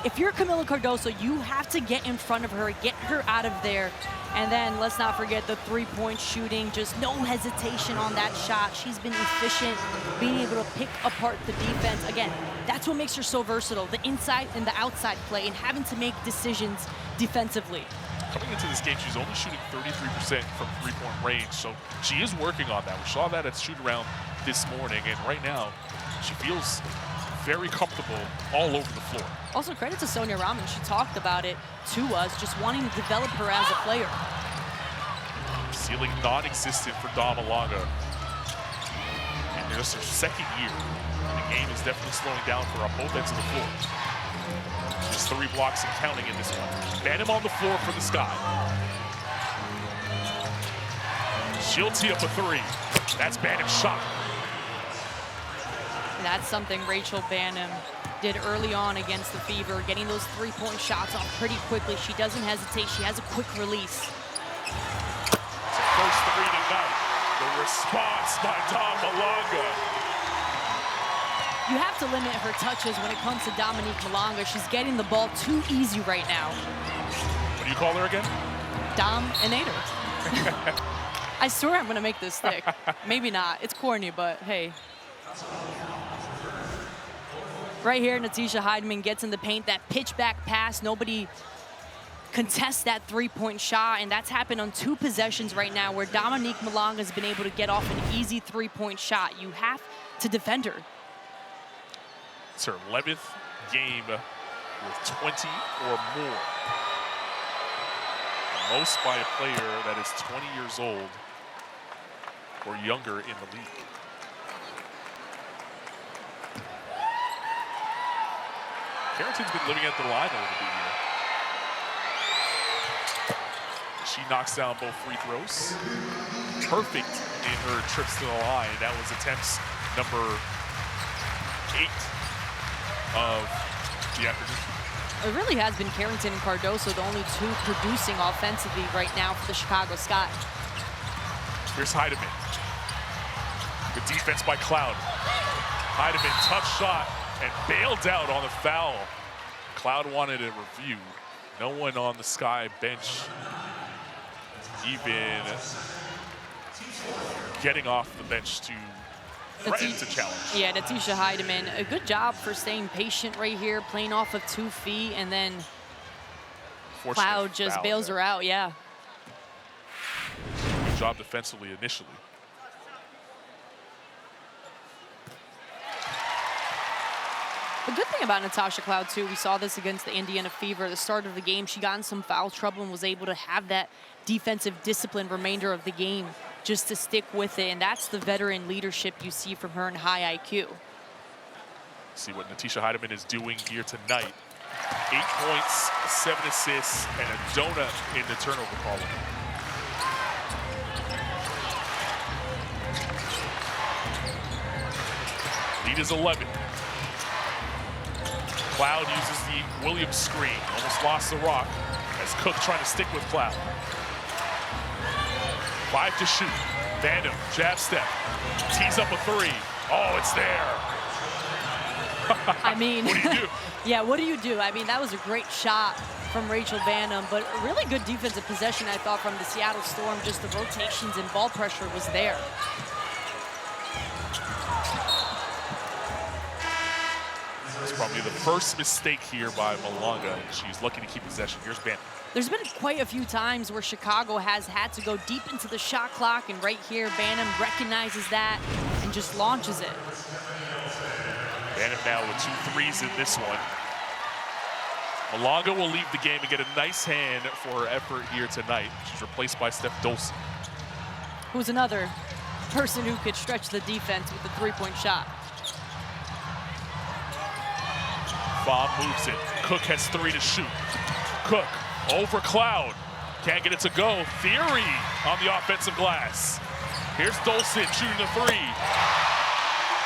If you're Camila Cardoso, you have to get in front of her, get her out of there. And then let's not forget the three-point shooting. Just no hesitation on that shot. She's been efficient, being able to pick apart the defense. Again, that's what makes her so versatile, the inside and the outside play and having to make decisions defensively. Coming into this game, she's only shooting 33% from three-point range, so she is working on that. We saw that at shoot-around this morning, and right now, she feels very comfortable all over the floor. Also, credit to Sonia Rahman. She talked about it to us, just wanting to develop her as a player. Ceiling non-existent for Dom Malonga. And just her second year. The game is definitely slowing down for her on both ends of the floor. Just 3 blocks and counting in this one. Banham on the floor for the Sky. She'll tee up a 3. That's Banham's shot. That's something Rachel Banham did early on against the Fever, getting those three-point shots off pretty quickly. She doesn't hesitate. She has a quick release. It's the first 3 tonight. The response by Dom Malonga. You have to limit her touches when it comes to Dominique Malonga. She's getting the ball too easy right now. What do you call her again? Dominator. I swear I'm going to make this stick. Maybe not. It's corny, but hey. Right here, Natisha Heidemann gets in the paint, that pitch-back pass. Nobody contests that three-point shot, and that's happened on 2 possessions right now where Dominique Malonga has been able to get off an easy three-point shot. You have to defend her. It's her 11th game with 20 or more. The most by a player that is 20 years old or younger in the league. Carrington's been living at the line a little bit here. She knocks down both free throws. Perfect in her trips to the line. That was attempts number 8 of the afternoon. It really has been Carrington and Cardoso, the only 2 producing offensively right now for the Chicago Sky. Here's Heidemann. Good defense by Cloud. Heidemann, tough shot, and bailed out on the foul. Cloud wanted a review. No one on the Sky bench even getting off the bench to threaten to challenge. Yeah, Natisha Heidemann, a good job for staying patient right here, playing off of 2 feet, and then Cloud just bails her out, yeah. Good job defensively initially. The good thing about Natasha Cloud, too, we saw this against the Indiana Fever. The start of the game, she got in some foul trouble and was able to have that defensive discipline remainder of the game just to stick with it. And that's the veteran leadership you see from her in high IQ. See what Natisha Heidemann is doing here tonight. 8 points, 7 assists, and a donut in the turnover column. Lead is 11. Cloud uses the Williams screen. Almost lost the rock as Cook trying to stick with Cloud. 5 to shoot. Vandam, jab step. Tees up a 3. Oh, it's there. I mean, what do you do? Yeah, what do you do? I mean, that was a great shot from Rachel Vandam, but a really good defensive possession, I thought, from the Seattle Storm. Just the rotations and ball pressure was there. It's probably the first mistake here by Malanga, and she's lucky to keep possession. Here's Vandam. There's been quite a few times where Chicago has had to go deep into the shot clock, and right here, Vandam recognizes that and just launches it. Vandam now with 2 threes in this one. Malanga will leave the game and get a nice hand for her effort here tonight. She's replaced by Steph Dolson, who's another person who could stretch the defense with a 3-point shot. Bob moves it. Cook has 3 to shoot. Cook over Cloud. Can't get it to go. Theory on the offensive glass. Here's Dolson shooting the 3.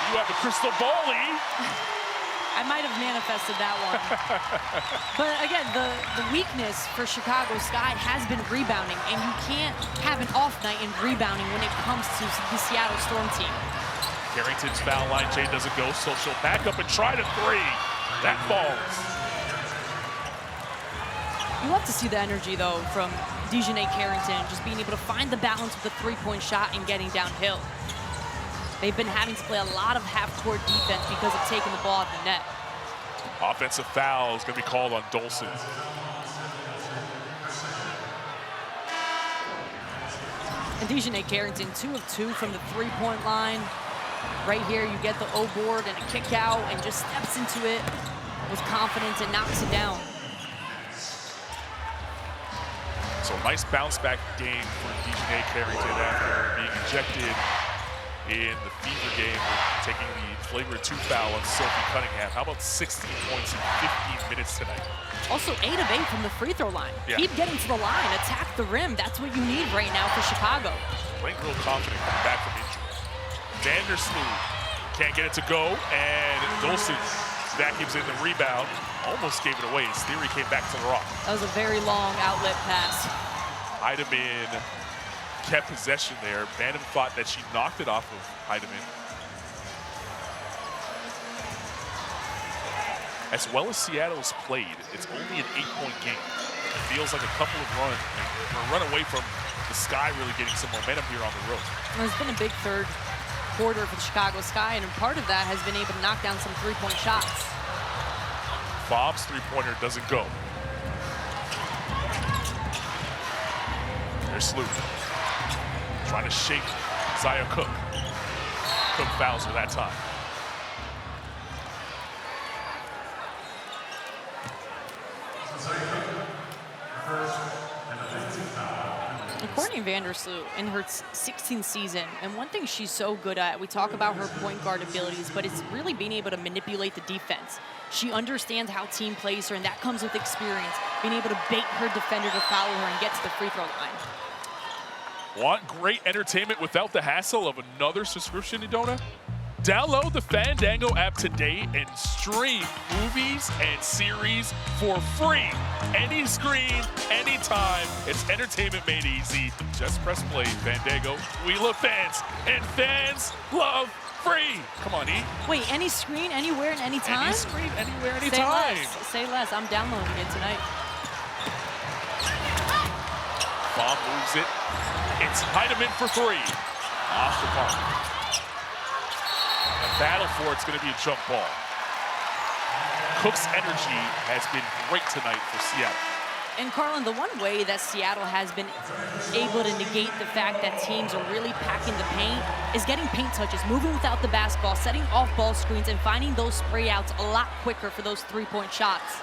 You have a crystal ball-y. I might have manifested that one. But again, the weakness for Chicago Sky has been rebounding, and you can't have an off night in rebounding when it comes to the Seattle Storm team. Carrington's foul line, Jay doesn't go, so she'll back up and try to 3. That falls. You love to see the energy, though, from Dejanay Carrington, just being able to find the balance with the 3-point shot and getting downhill. They've been having to play a lot of half-court defense because of taking the ball out the net. Offensive foul is going to be called on Dolson. And Dejanay Carrington, 2 of 2 from the 3-point line. Right here, you get the O-board and a kick out and just steps into it with confidence and knocks it down. So nice bounce back game for Dejanay Carrington after being ejected in the Fever game, taking the flagrant 2 foul on Sophie Cunningham. How about 16 points in 15 minutes tonight? Also 8 of 8 from the free throw line. Yeah. Keep getting to the line, attack the rim. That's what you need right now for Chicago. Playing real confident coming back from injury. Vandersloot can't get it to go, and Dolson vacuums in the rebound. Almost gave it away as Theory came back to the rock. That was a very long outlet pass. Heidemann kept possession there. Vandam thought that she knocked it off of Heidemann. As well as Seattle's played, it's only an 8-point game. It feels like a couple of runs. We're a run away from the Sky really getting some momentum here on the road. Well, it's been a big third quarter for the Chicago Sky, and part of that has been able to knock down some 3-point shots. Bob's 3-pointer doesn't go. There's Sloot. Trying to shake Zaya Cook. Cook fouls her that time. Courtney Vandersloot in her 16th season, and one thing she's so good at, we talk about her point guard abilities, but it's really being able to manipulate the defense. She understands how team plays her, and that comes with experience, being able to bait her defender to foul her and get to the free throw line. Want great entertainment without the hassle of another subscription, Idona? Download the Fandango app today and stream movies and series for free. Any screen, anytime. It's entertainment made easy. Just press play, Fandango. We love fans, and fans love free. Come on, E. Wait, any screen, anywhere, and anytime? Any screen, anywhere, anytime. Say less. I'm downloading it tonight. Bob moves it. It's Heidemann for 3. Off the mark. The battle for it's going to be a jump ball. Cook's energy has been great tonight for Seattle. And Carlin, the one way that Seattle has been able to negate the fact that teams are really packing the paint is getting paint touches, moving without the basketball, setting off ball screens, and finding those spray outs a lot quicker for those three-point shots.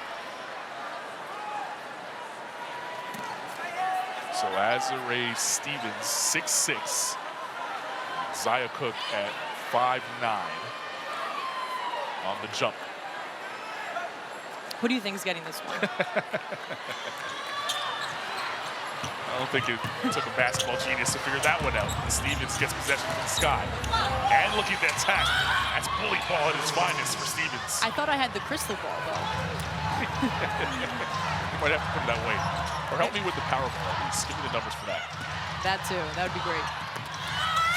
So Azare Stevens, 6'6". Zia Cook at 5'9" on the jump. Who do you think is getting this one? I don't think it took a basketball genius to figure that one out. Stevens gets possession from Sky. And looking at that attack. That's bully ball at its finest for Stevens. I thought I had the crystal ball, though. You might have to put it that way. Or help me with the power ball, please. Give me the numbers for that. That, too. That would be great.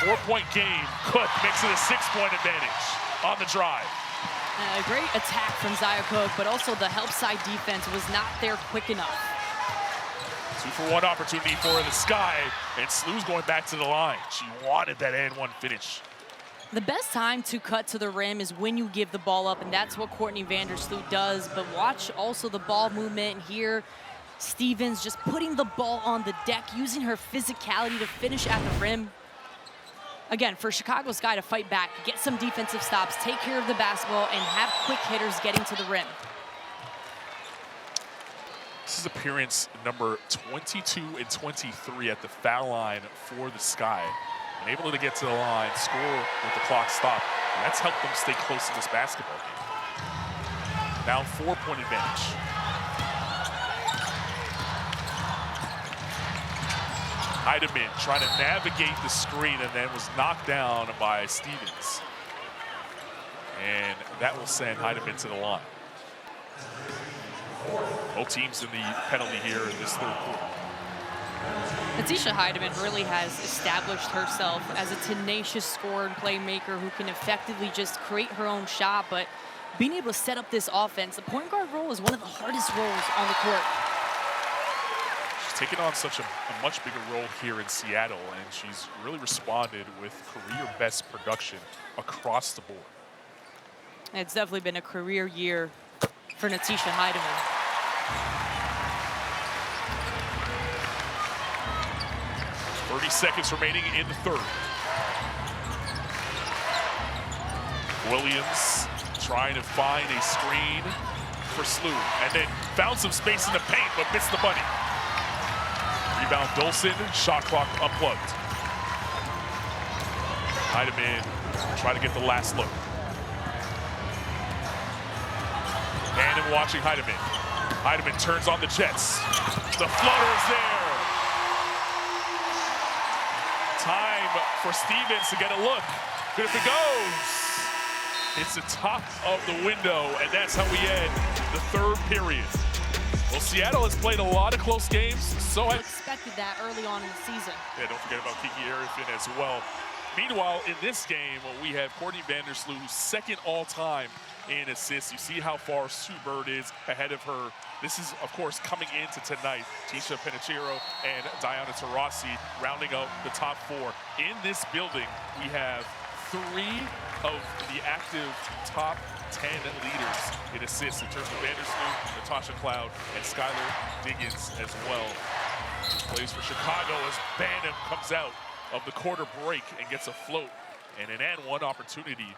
4-point game. Cook makes it a 6-point advantage on the drive. A great attack from Zia Cook, but also the help side defense was not there quick enough. 2-for-1 opportunity for the Sky, and Slew's going back to the line. She wanted that and one finish. The best time to cut to the rim is when you give the ball up, and that's what Courtney Vandersloot does. But watch also the ball movement here. Stevens just putting the ball on the deck, using her physicality to finish at the rim. Again, for Chicago Sky to fight back, get some defensive stops, take care of the basketball, and have quick hitters getting to the rim. This is appearance number 22 and 23 at the foul line for the Sky. And able to get to the line, score with the clock stopped. And that's helped them stay close in this basketball game. Now 4-point advantage. Heidemann trying to navigate the screen and then was knocked down by Stevens. And that will send Heidemann to the line. Both teams in the penalty here in this third quarter. Natisha Heidemann really has established herself as a tenacious scorer and playmaker who can effectively just create her own shot, but being able to set up this offense, the point guard role is one of the hardest roles on the court. She's taken on such a much bigger role here in Seattle, and she's really responded with career best production across the board. It's definitely been a career year for Natisha Heidemann. 30 seconds remaining in the third. Williams trying to find a screen for Slew, and then found some space in the paint, but missed the bunny. Rebound Dolson, shot clock unplugged. Heidemann trying to get the last look. And watching Heidemann. Heidemann turns on the Jets. The floater is there. Time for Stevens to get a look. Good if it goes. It's the top of the window, and that's how we end the third period. Well, Seattle has played a lot of close games, so I expected that early on in the season. Yeah, don't forget about Kiki Arifin as well. Meanwhile, in this game, we have Courtney Vandersloot, who's second all-time in assists. You see how far Sue Bird is ahead of her. This is, of course, coming into tonight. Tisha Penichero and Diana Taurasi rounding up the top four. In this building, we have 3 of the active top 10 leaders in assists in terms of Vandersloot, Natasha Cloud, and Skylar Diggins as well. Who plays for Chicago as Banham comes out of the quarter break and gets a float and an and one opportunity.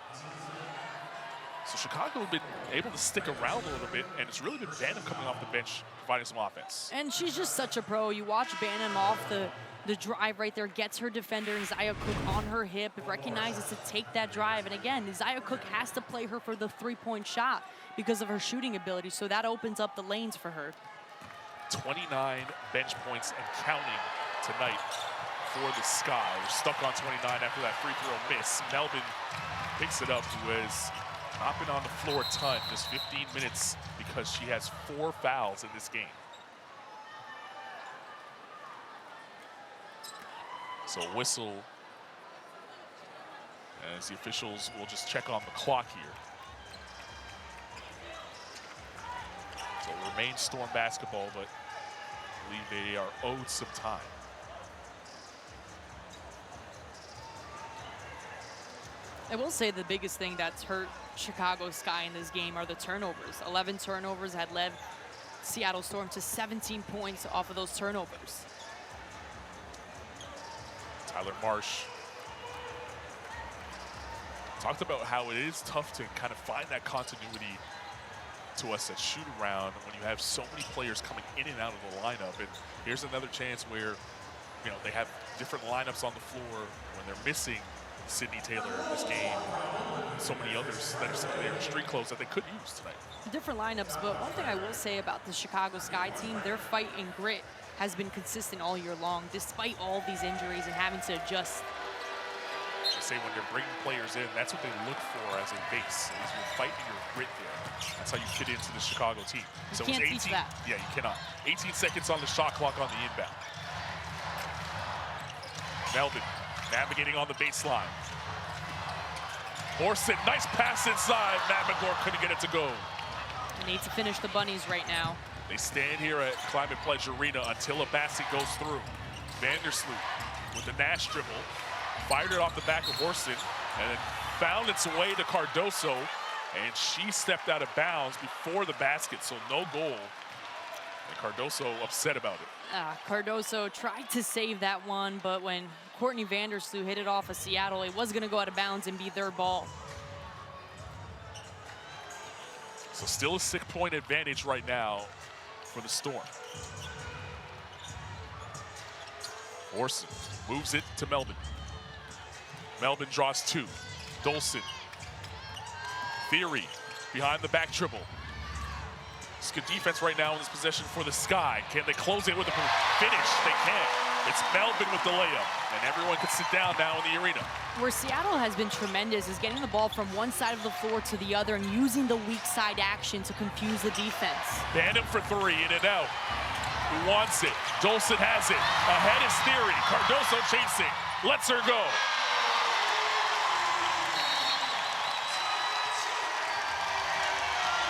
So Chicago has been able to stick around a little bit, and it's really been Banham coming off the bench, providing some offense. And she's just such a pro. You watch Banham off the drive right there, gets her defender and Zia Cook on her hip, recognizes to take that drive. And again, Zia Cook has to play her for the three-point shot because of her shooting ability, so that opens up the lanes for her. 29 bench points and counting tonight for the Sky. They're stuck on 29 after that free throw miss. Melvin picks it up, who has not been on the floor a ton, just 15 minutes because she has 4 fouls in this game. So whistle as the officials will just check on the clock here. So it remains Storm basketball, but I believe they are owed some time. I will say the biggest thing that's hurt Chicago Sky in this game are the turnovers. 11 turnovers had led Seattle Storm to 17 points off of those turnovers. Tyler Marsh talked about how it is tough to kind of find that continuity to us at shoot around when you have so many players coming in and out of the lineup. And here's another chance where, you know, they have different lineups on the floor when they're missing Sydney Taylor in this game. So many others that are sitting there in street clothes that they could use tonight. Different lineups, but one thing I will say about the Chicago Sky team, their fight and grit has been consistent all year long, despite all these injuries and having to adjust. They say when they're bringing players in, that's what they look for as a base. Is your fight and your grit there. That's how you fit into the Chicago team. So you can't it's 18, teach that. Yeah, you cannot. 18 seconds on the shot clock on the inbound. Melvin navigating on the baseline. Orson, nice pass inside. Matt McGore couldn't get it to go. They need to finish the bunnies right now. They stand here at Climate Pledge Arena until a basket goes through. Vandersloot with the Nash dribble, fired it off the back of Orson, and then found its way to Cardoso, and she stepped out of bounds before the basket, so no goal. And Cardoso upset about it. Cardoso tried to save that one, but when Courtney Vandersloot hit it off of Seattle, it was going to go out of bounds and be their ball. So still a 6-point advantage right now for the Storm. Orson moves it to Melvin. Melvin draws 2. Dolson. Theory behind the back dribble. It's good defense right now in this possession for the Sky. Can they close it with a finish? They can. It's Melvin with the layup, and everyone can sit down now in the arena. Where Seattle has been tremendous is getting the ball from one side of the floor to the other and using the weak side action to confuse the defense. Band him for 3, in and out. Who wants it? Dolson has it. Ahead is Theory. Cardoso chasing. Lets her go.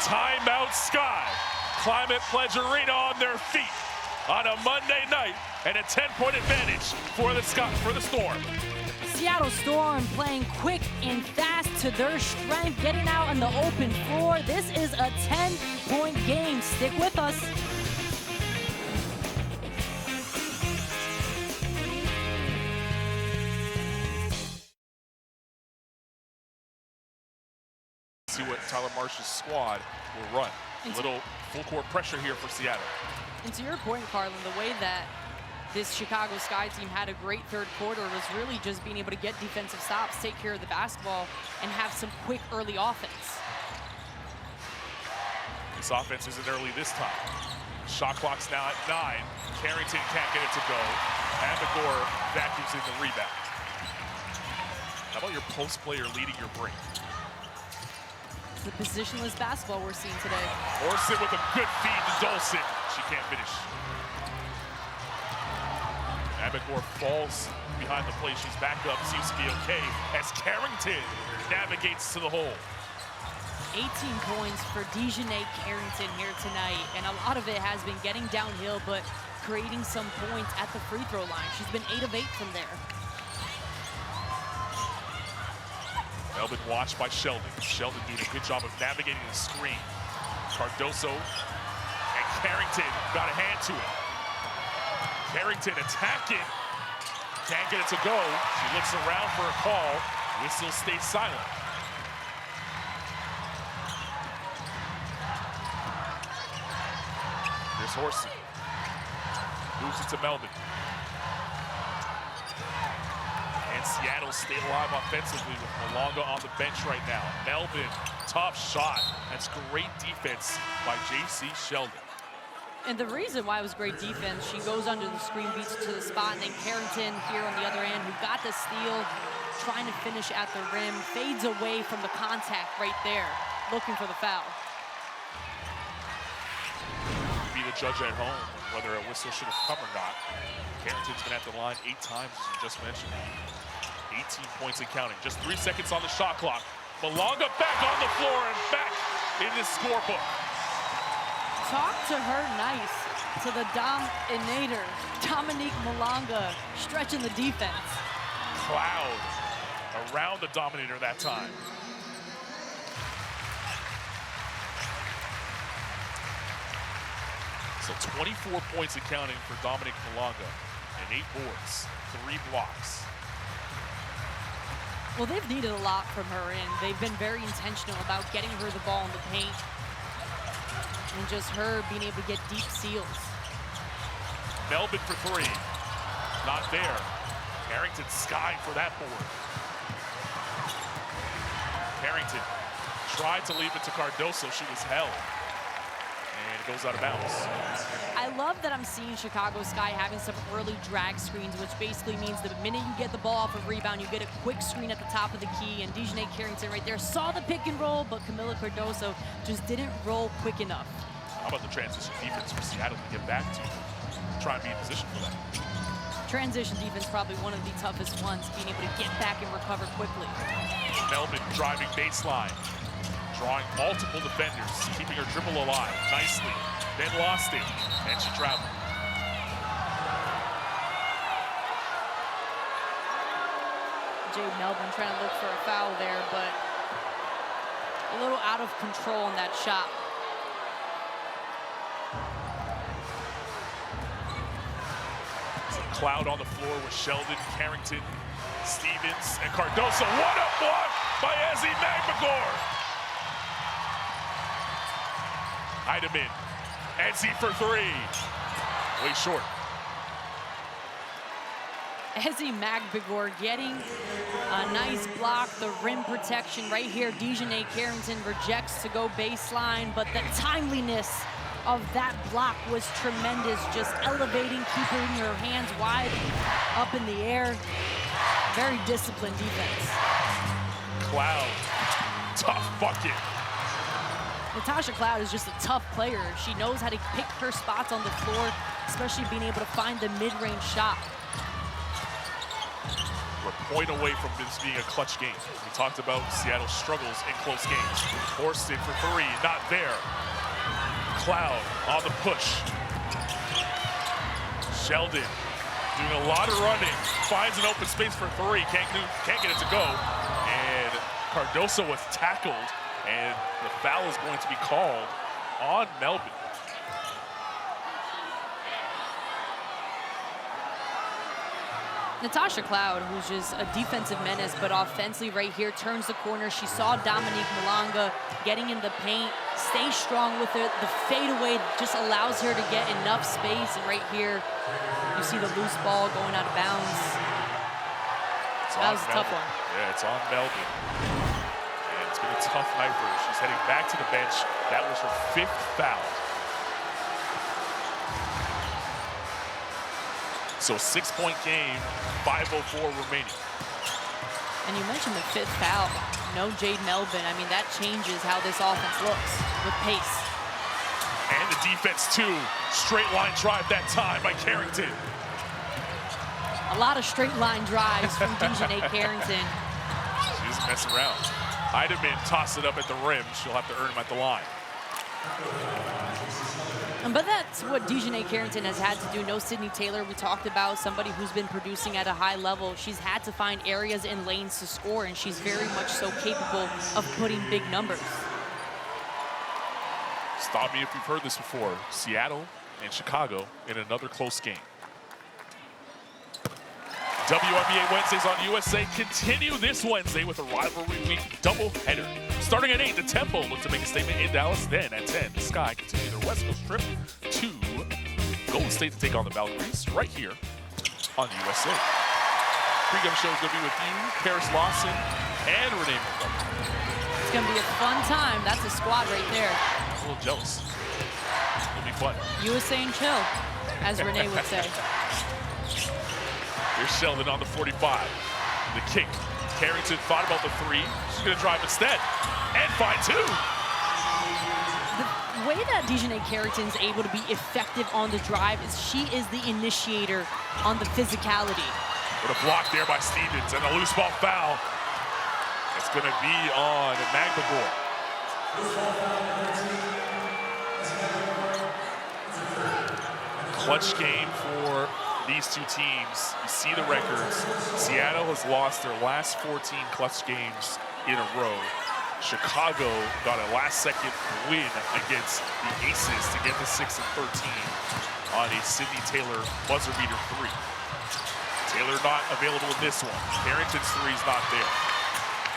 Timeout Sky. Climate Pledge Arena on their feet on a Monday night, and a 10-point advantage for the Storm. Seattle Storm playing quick and fast to their strength, getting out on the open floor. This is a 10-point game. Stick with us. See what Tyler Marsh's squad will run. A little full court pressure here for Seattle. And to your point, Carlin, the way that this Chicago Sky team had a great third quarter was really just being able to get defensive stops, take care of the basketball, and have some quick early offense. This offense isn't early this time. Shot clock's now at 9. Carrington can't get it to go. And McGore vacuums in the rebound. How about your post player leading your break? The positionless basketball we're seeing today. Orson with a good feed to Dolson. She can't finish. Abigor falls behind the play. She's back up, seems to be okay as Carrington navigates to the hole. 18 points for Dejanay Carrington here tonight, and a lot of it has been getting downhill, but creating some points at the free throw line. She's been 8 of 8 from there. Melvin watched by Sheldon. Sheldon doing a good job of navigating the screen. Cardoso and Carrington got a hand to it. Carrington attacking. Can't get it to go. She looks around for a call. Whistle stays silent. Here's Horsey. Moves it to Melvin. And Seattle stay alive offensively with Malonga on the bench right now. Melvin, tough shot. That's great defense by J.C. Sheldon. And the reason why it was great defense, she goes under the screen, beats it to the spot, and then Carrington here on the other end, who got the steal, trying to finish at the rim, fades away from the contact right there, looking for the foul. Be the judge at home whether a whistle should have come or not. Carrington's been at the line 8 times, as you just mentioned. 18 points and counting. Just 3 seconds on the shot clock. Malonga back on the floor and back in the scorebook. Talk to her nice, to the dominator, Dominique Malonga, stretching the defense. Cloud around the dominator that time. So 24 points accounting for Dominique Malonga and 8 boards, 3 blocks. Well, they've needed a lot from her, and they've been very intentional about getting her the ball in the paint and just her being able to get deep seals. Melvin for 3. Not there. Carrington sky for that board. Carrington tried to leave it to Cardoso. She was held. And it goes out of bounds. I love that I'm seeing Chicago Sky having some early drag screens, which basically means the minute you get the ball off of rebound, you get a quick screen at the top of the key. And Dejanay Carrington right there saw the pick and roll, but Camila Cardoso just didn't roll quick enough. How about the transition defense for Seattle to get back to try and be in position for that? Transition defense probably one of the toughest ones, being able to get back and recover quickly. Melvin driving baseline, drawing multiple defenders, keeping her dribble alive nicely, then lost it, and she traveled. Jade Melvin trying to look for a foul there, but a little out of control in that shot. Cloud on the floor with Sheldon, Carrington, Stevens, and Cardoso. What a block by Ezzy Magbagor! Heidemann, Ezzy for 3. Way short. Ezzy Magbagor getting a nice block, the rim protection right here. Dejanay Carrington rejects to go baseline, but the timeliness of that block was tremendous, just elevating, keeping her hands wide up in the air. Very disciplined defense. Cloud, tough bucket. Natasha Cloud is just a tough player. She knows how to pick her spots on the floor, especially being able to find the mid-range shot. We're a point away from this being a clutch game. We talked about Seattle's struggles in close games. Horston for 3, not there. Cloud on the push. Sheldon doing a lot of running, finds an open space for 3, can't get it to go. And Cardoso was tackled, and the foul is going to be called on Melvin. Natasha Cloud, who's just a defensive menace, but offensively right here, turns the corner. She saw Dominique Malonga getting in the paint, stay strong with it. The fadeaway just allows her to get enough space. And right here, you see the loose ball going out of bounds. That was a tough one. Yeah, it's on Melvin. And it's been a tough night for her. She's heading back to the bench. That was her 5th foul. So 6-point game, 5:04 remaining. And you mentioned the 5th foul. No Jade Melvin. I mean, that changes how this offense looks with pace. And the defense too. Straight line drive that time by Carrington. A lot of straight line drives from Dejanay Carrington. She doesn't mess around. Heidemann tossed it up at the rim. She'll have to earn him at the line. But that's what Dejanay Carrington has had to do. No Sydney Taylor, we talked about, somebody who's been producing at a high level. She's had to find areas and lanes to score, and she's very much so capable of putting big numbers. Stop me if you've heard this before. Seattle and Chicago in another close game. WNBA Wednesdays on USA continue this Wednesday with a rivalry week doubleheader. Starting at 8, the Tempo look to make a statement in Dallas. Then at 10, the Sky continue their West Coast trip to Golden State to take on the Valkyries right here on USA. Pre-game show is going to be with you, Paris Lawson, and Renee Montgomery. It's going to be a fun time. That's a squad right there. I'm a little jealous. It'll be fun. USA and chill, as Renee would say. Here's Sheldon on the 45. The kick. Carrington thought about the 3. She's going to drive instead. And find 2. The way that Dejanay Carrington is able to be effective on the drive is she is the initiator on the physicality. With a block there by Stevens and a loose ball foul. It's going to be on Magbagor. Clutch game for these two teams. You see the records. Seattle has lost their last 14 clutch games in a row. Chicago got a last-second win against the Aces to get to 6-13 on a Sydney Taylor buzzer beater 3. Taylor not available in this one. Carrington's 3's not there.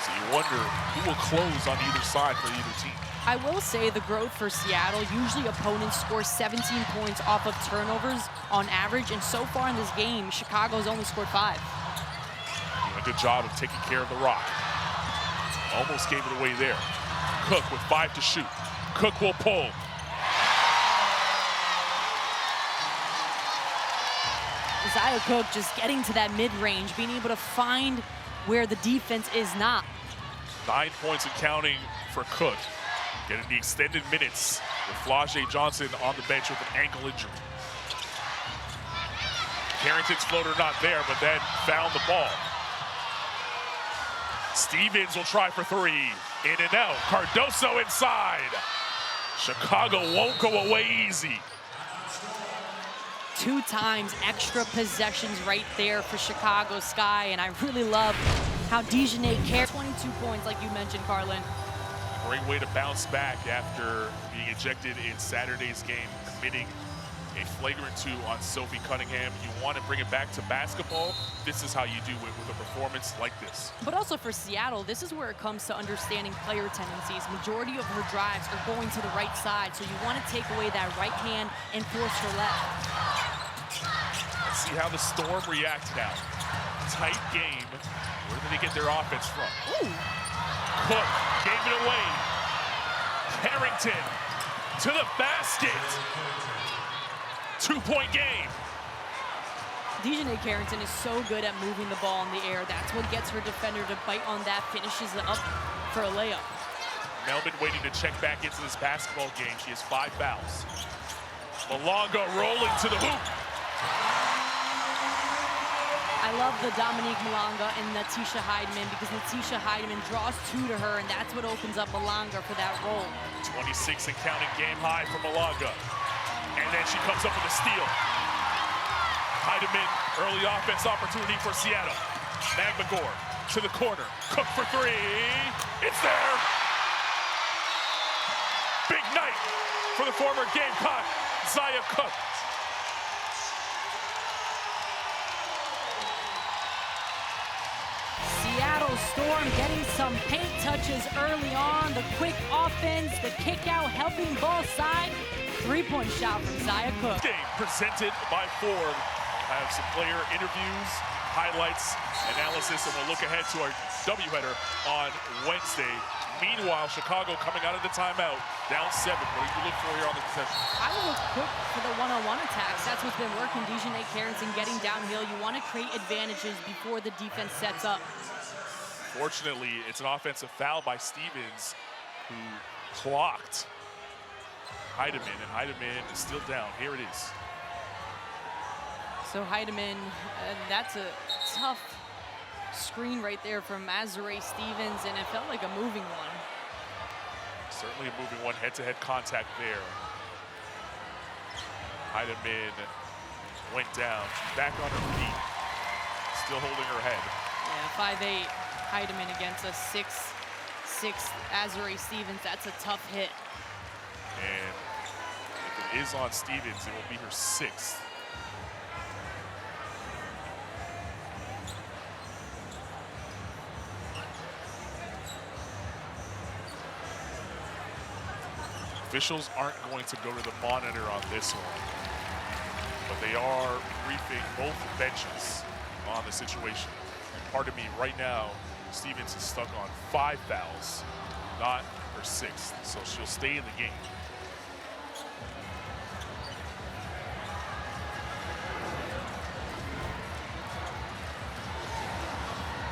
So you wonder who will close on either side for either team. I will say the growth for Seattle, usually opponents score 17 points off of turnovers on average, and so far in this game, Chicago's only scored 5. Doing a good job of taking care of the rock. Almost gave it away there. Cook with 5 to shoot. Cook will pull. Isaiah Cook just getting to that mid-range, being able to find where the defense is not. 9 points and counting for Cook. Getting the extended minutes with Flau'jae Johnson on the bench with an ankle injury. Carrington's floater not there, but then found the ball. Stevens will try for 3. In and out. Cardoso inside. Chicago won't go away easy. 2 times extra possessions right there for Chicago Sky, and I really love how Dejanay carries 22 points, like you mentioned, Carlin. Great way to bounce back after being ejected in Saturday's game, committing a flagrant 2 on Sophie Cunningham. You want to bring it back to basketball, this is how you do it with a performance like this. But also for Seattle, this is where it comes to understanding player tendencies. Majority of her drives are going to the right side, so you want to take away that right hand and force her left. Let's see how the Storm react now. Tight game. Where do they get their offense from? Ooh. Cook gave it away. Carrington to the basket. 2-point game. Dejanay Carrington is so good at moving the ball in the air. That's what gets her defender to bite on that, finishes it up for a layup. Melvin waiting to check back into this basketball game. She has 5 fouls. Malonga rolling to the hoop. I love the Dominique Malonga and Natisha Heidemann because Natisha Heidemann draws 2 to her, and that's what opens up Malonga for that roll. 26 and counting game high for Malonga. And then she comes up with a steal. Heidemann, early offense opportunity for Seattle. Magmagor to the corner. Cook for 3. It's there. Big night for the former Gamecock, Zia Cook. Seattle Storm getting some paint touches early on. The quick offense, the kick out, helping ball side. 3-point shot from Zia Cook. Game presented by Ford. I have some player interviews, highlights, analysis, and we'll look ahead to our doubleheader on Wednesday. Meanwhile, Chicago coming out of the timeout, down 7. What do you look for here on the possession? I would look quick for the one-on-one attacks. That's what's been working. Dejanay Carrington getting downhill. You want to create advantages before the defense sets up. Fortunately, it's an offensive foul by Stevens, who clocked Heidemann, and Heidemann is still down. Here it is. So Heidemann, that's a tough screen right there from Azurá Stevens, and it felt like a moving one. Certainly a moving one, head-to-head contact there. Heidemann went down. She's back on her feet, still holding her head. Yeah, 5'8", Heidemann against a 6'6" Azurá Stevens. That's a tough hit. And if it is on Stevens, it will be her 6th. Officials aren't going to go to the monitor on this one, but they are briefing both benches on the situation. And pardon me, right now, Stevens is stuck on 5 fouls, not her 6th, so she'll stay in the game.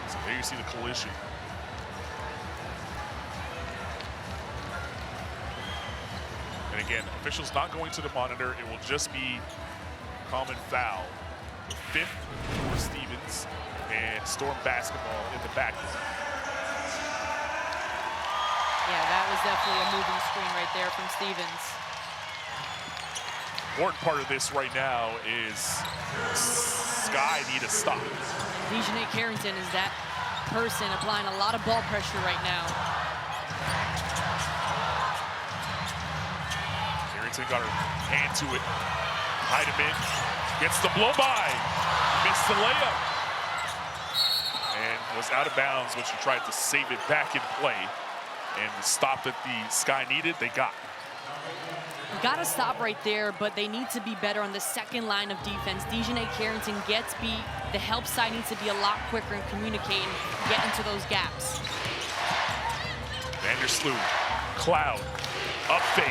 So there you see the collision. And again, officials not going to the monitor. It will just be common foul. The 5th for Stevens, and Storm basketball in the backcourt. Yeah, that was definitely a moving screen right there from Stevens. Important part of this right now is Sky need a stop. Dejanay Carrington is that person applying a lot of ball pressure right now. Carrington got her hand to it. Heidemann gets the blow by. Missed the layup. And was out of bounds when she tried to save it back in play. And the stop that the Sky needed, they got. Got to stop right there, but they need to be better on the second line of defense. Dejanay Carrington gets beat. The help side needs to be a lot quicker and communicate and get into those gaps. Vandersloot, Cloud, up fake,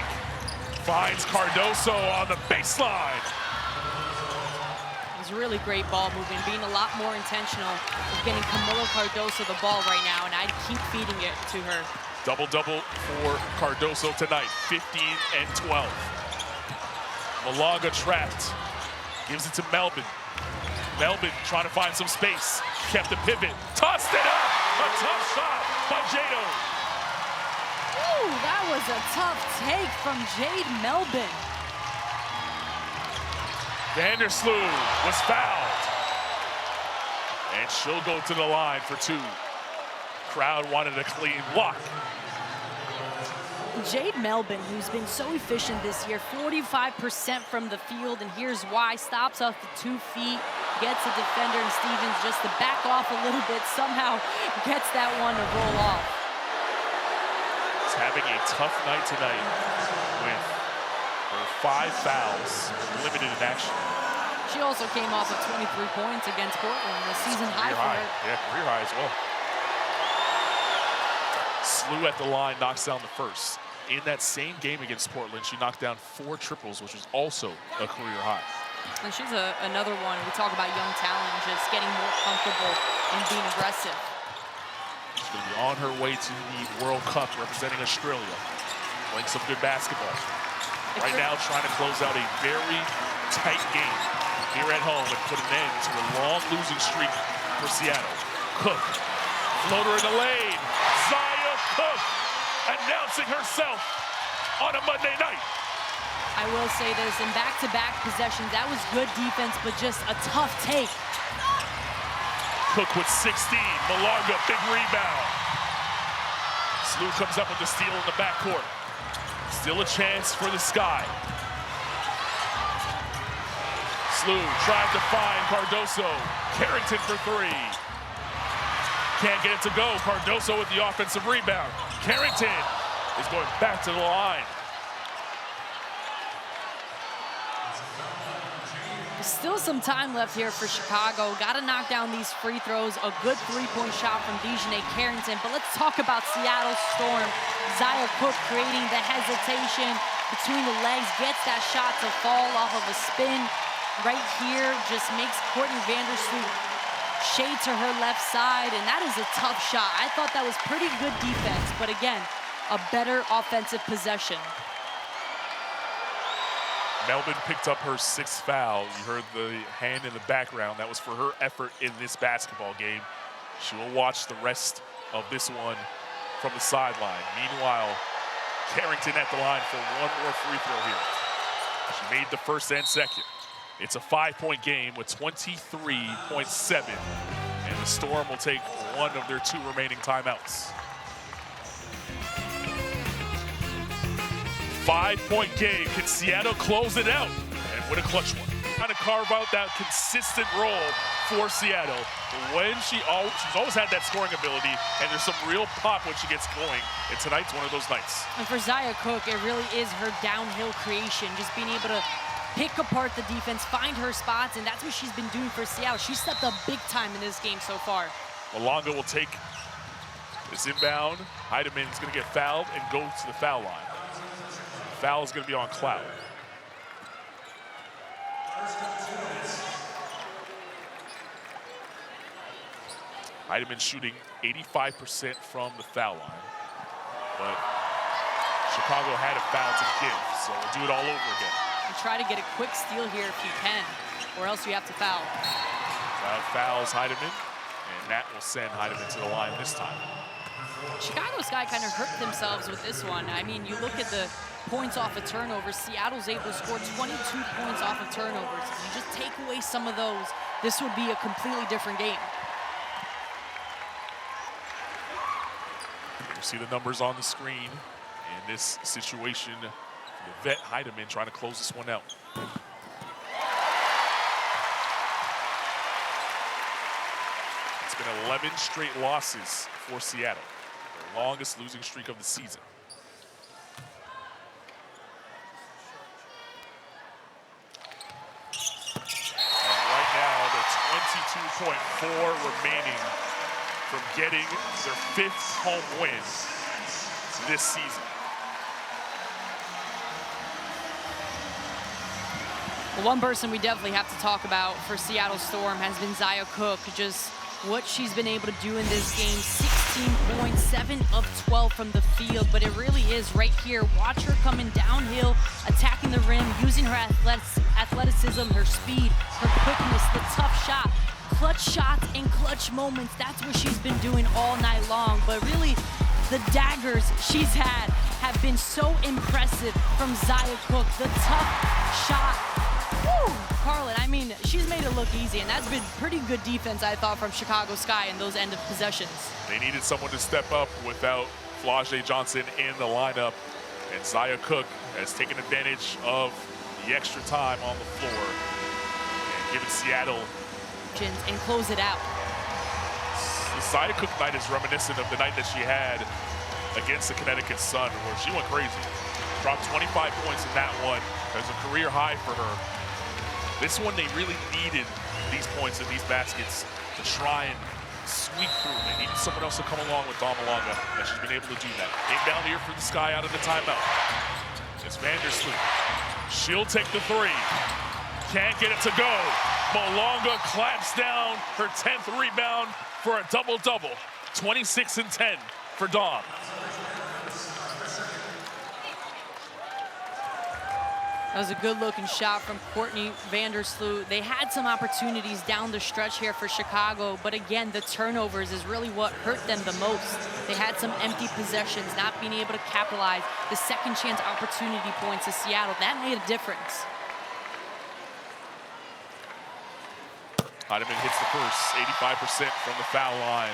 finds Cardoso on the baseline. It was really great ball movement, being a lot more intentional with getting Camila Cardoso the ball right now, and I'd keep feeding it to her. Double-double for Cardoso tonight, 15 and 12. Malaga trapped, gives it to Melvin. Melvin trying to find some space, kept the pivot, tossed it up, a tough shot by Jado. Ooh, that was a tough take from Jade Melvin. Vandersloot was fouled. And she'll go to the line for two. Crowd wanted a clean block. Jade Melvin, who's been so efficient this year, 45% from the field, and here's why. Stops off the 2 feet, gets a defender, and Stevens just to back off a little bit, somehow gets that one to roll off. He's having a tough night tonight with her 5 fouls, limited in action. She also came off of 23 points against Portland, the season high for her. Yeah, career high as well. Slew at the line, knocks down the first. In that same game against Portland, she knocked down 4 triples, which was also a career high. And she's another one. We talk about young talent, just getting more comfortable and being aggressive. She's going to be on her way to the World Cup representing Australia, playing some good basketball. Right now, trying to close out a very tight game here at home and put an end to a long losing streak for Seattle. Cook, floater in the lane. Zaya Cook announcing herself on a Monday night. I will say this, in back-to-back possessions, that was good defense, but just a tough take. Cook with 16, Malaga, big rebound. Slew comes up with the steal in the backcourt. Still a chance for the Sky. Slew tried to find Cardoso. Carrington for 3. Can't get it to go. Cardoso with the offensive rebound. Carrington is going back to the line. Still some time left here for Chicago. Got to knock down these free throws. A good 3-point shot from Dejanay Carrington. But let's talk about Seattle Storm. Zaya Cook creating the hesitation between the legs. Gets that shot to fall off of a spin. Right here just makes Courtney Vandersloot shade to her left side, and that is a tough shot. I thought that was pretty good defense, but again, a better offensive possession. Melvin picked up her 6th foul. You heard the hand in the background. That was for her effort in this basketball game. She will watch the rest of this one from the sideline. Meanwhile, Carrington at the line for one more free throw here. She made the first and second. It's a 5-point game with 23.7, and the Storm will take one of their 2 remaining timeouts. 5-point game. Can Seattle close it out and win a clutch one? Trying to carve out that consistent role for Seattle. When she's always had that scoring ability, and there's some real pop when she gets going, and tonight's one of those nights. And for Zaya Cook, it really is her downhill creation, just being able to pick apart the defense, find her spots, and that's what she's been doing for Seattle. She stepped up big time in this game so far. Malonga will take this inbound. Heidemann is going to get fouled and go to the foul line. Foul is going to be on Cloud. Heidemann shooting 85% from the foul line, but Chicago had a foul to give, so we'll do it all over again. And try to get a quick steal here if you can, or else you have to foul. Cloud fouls Heidemann, and that will send Heidemann to the line this time. Chicago Sky kind of hurt themselves with this one. I mean, you look at the points off of turnovers. Seattle's able to score 22 points off of turnovers. If you just take away some of those, this would be a completely different game. You see the numbers on the screen. In this situation, The vet Heidemann trying to close this one out. It's been 11 straight losses for Seattle, their longest losing streak of the season. And right now, they're 22.4 remaining from getting their 5th home win this season. Well, one person we definitely have to talk about for Seattle Storm has been Zia Cooke. Just what she's been able to do in this game. 16 points, 7 of 12 from the field, but it really is right here. Watch her coming downhill, attacking the rim, using her athleticism, her speed, her quickness, the tough shot, clutch shots and clutch moments. That's what she's been doing all night long. But really, the daggers she's had have been so impressive from Zia Cooke. The tough shot. Woo! Carlin, I mean, she's made it look easy, and that's been pretty good defense, I thought, from Chicago Sky in those end of possessions. They needed someone to step up without Flau'jae Johnson in the lineup, and Zia Cooke has taken advantage of the extra time on the floor and given Seattle and close it out. The Zia Cooke night is reminiscent of the night that she had against the Connecticut Sun, where she went crazy. Dropped 25 points in that one. That was a career high for her. This one, they really needed these points and these baskets to try and sweep through. They needed someone else to come along with Damalonga, and she's been able to do that. Came down here for the Sky out of the timeout. It's Vandersloot. She'll take the three. Can't get it to go. Malonga claps down her 10th rebound for a double-double. 26 and 10 for Dom. That was a good-looking shot from Courtney Vandersloot. They had some opportunities down the stretch here for Chicago, but again, the turnovers is really what hurt them the most. They had some empty possessions, not being able to capitalize. The second chance opportunity points to Seattle, that made a difference. Heidemann hits the first, 85% from the foul line.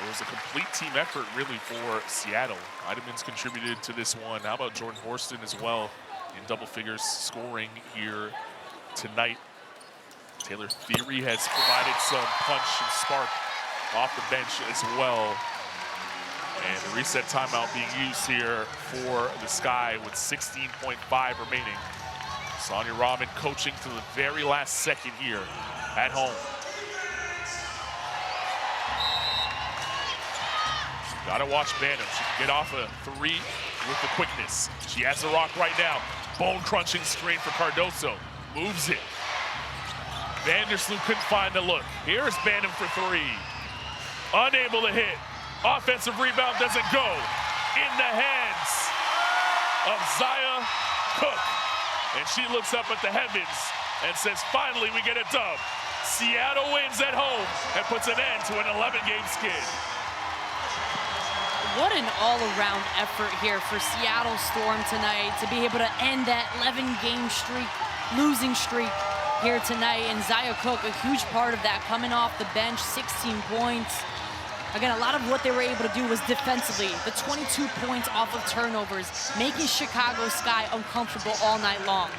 It was a complete team effort, really, for Seattle. Heidemann's contributed to this one. How about Jordan Horston as well, in double figures scoring here tonight. Taylor Theory has provided some punch and spark off the bench as well. And the reset timeout being used here for the Sky with 16.5 remaining. Sonia Rahman coaching to the very last second here at home. Gotta watch Banham. She can get off a three with the quickness. She has the rock right now. Bone-crunching screen for Cardoso. Moves it. Vandersloot couldn't find the look. Here's Banham for three. Unable to hit. Offensive rebound doesn't go. In the hands of Zia Cooke. And she looks up at the heavens and says, finally we get a dub. Seattle wins at home and puts an end to an 11-game skid. What an all-around effort here for Seattle Storm tonight to be able to end that 11-game streak, losing streak here tonight. And Zia Cooke, a huge part of that, coming off the bench, 16 points. Again, a lot of what they were able to do was defensively. The 22 points off of turnovers, making Chicago Sky uncomfortable all night long.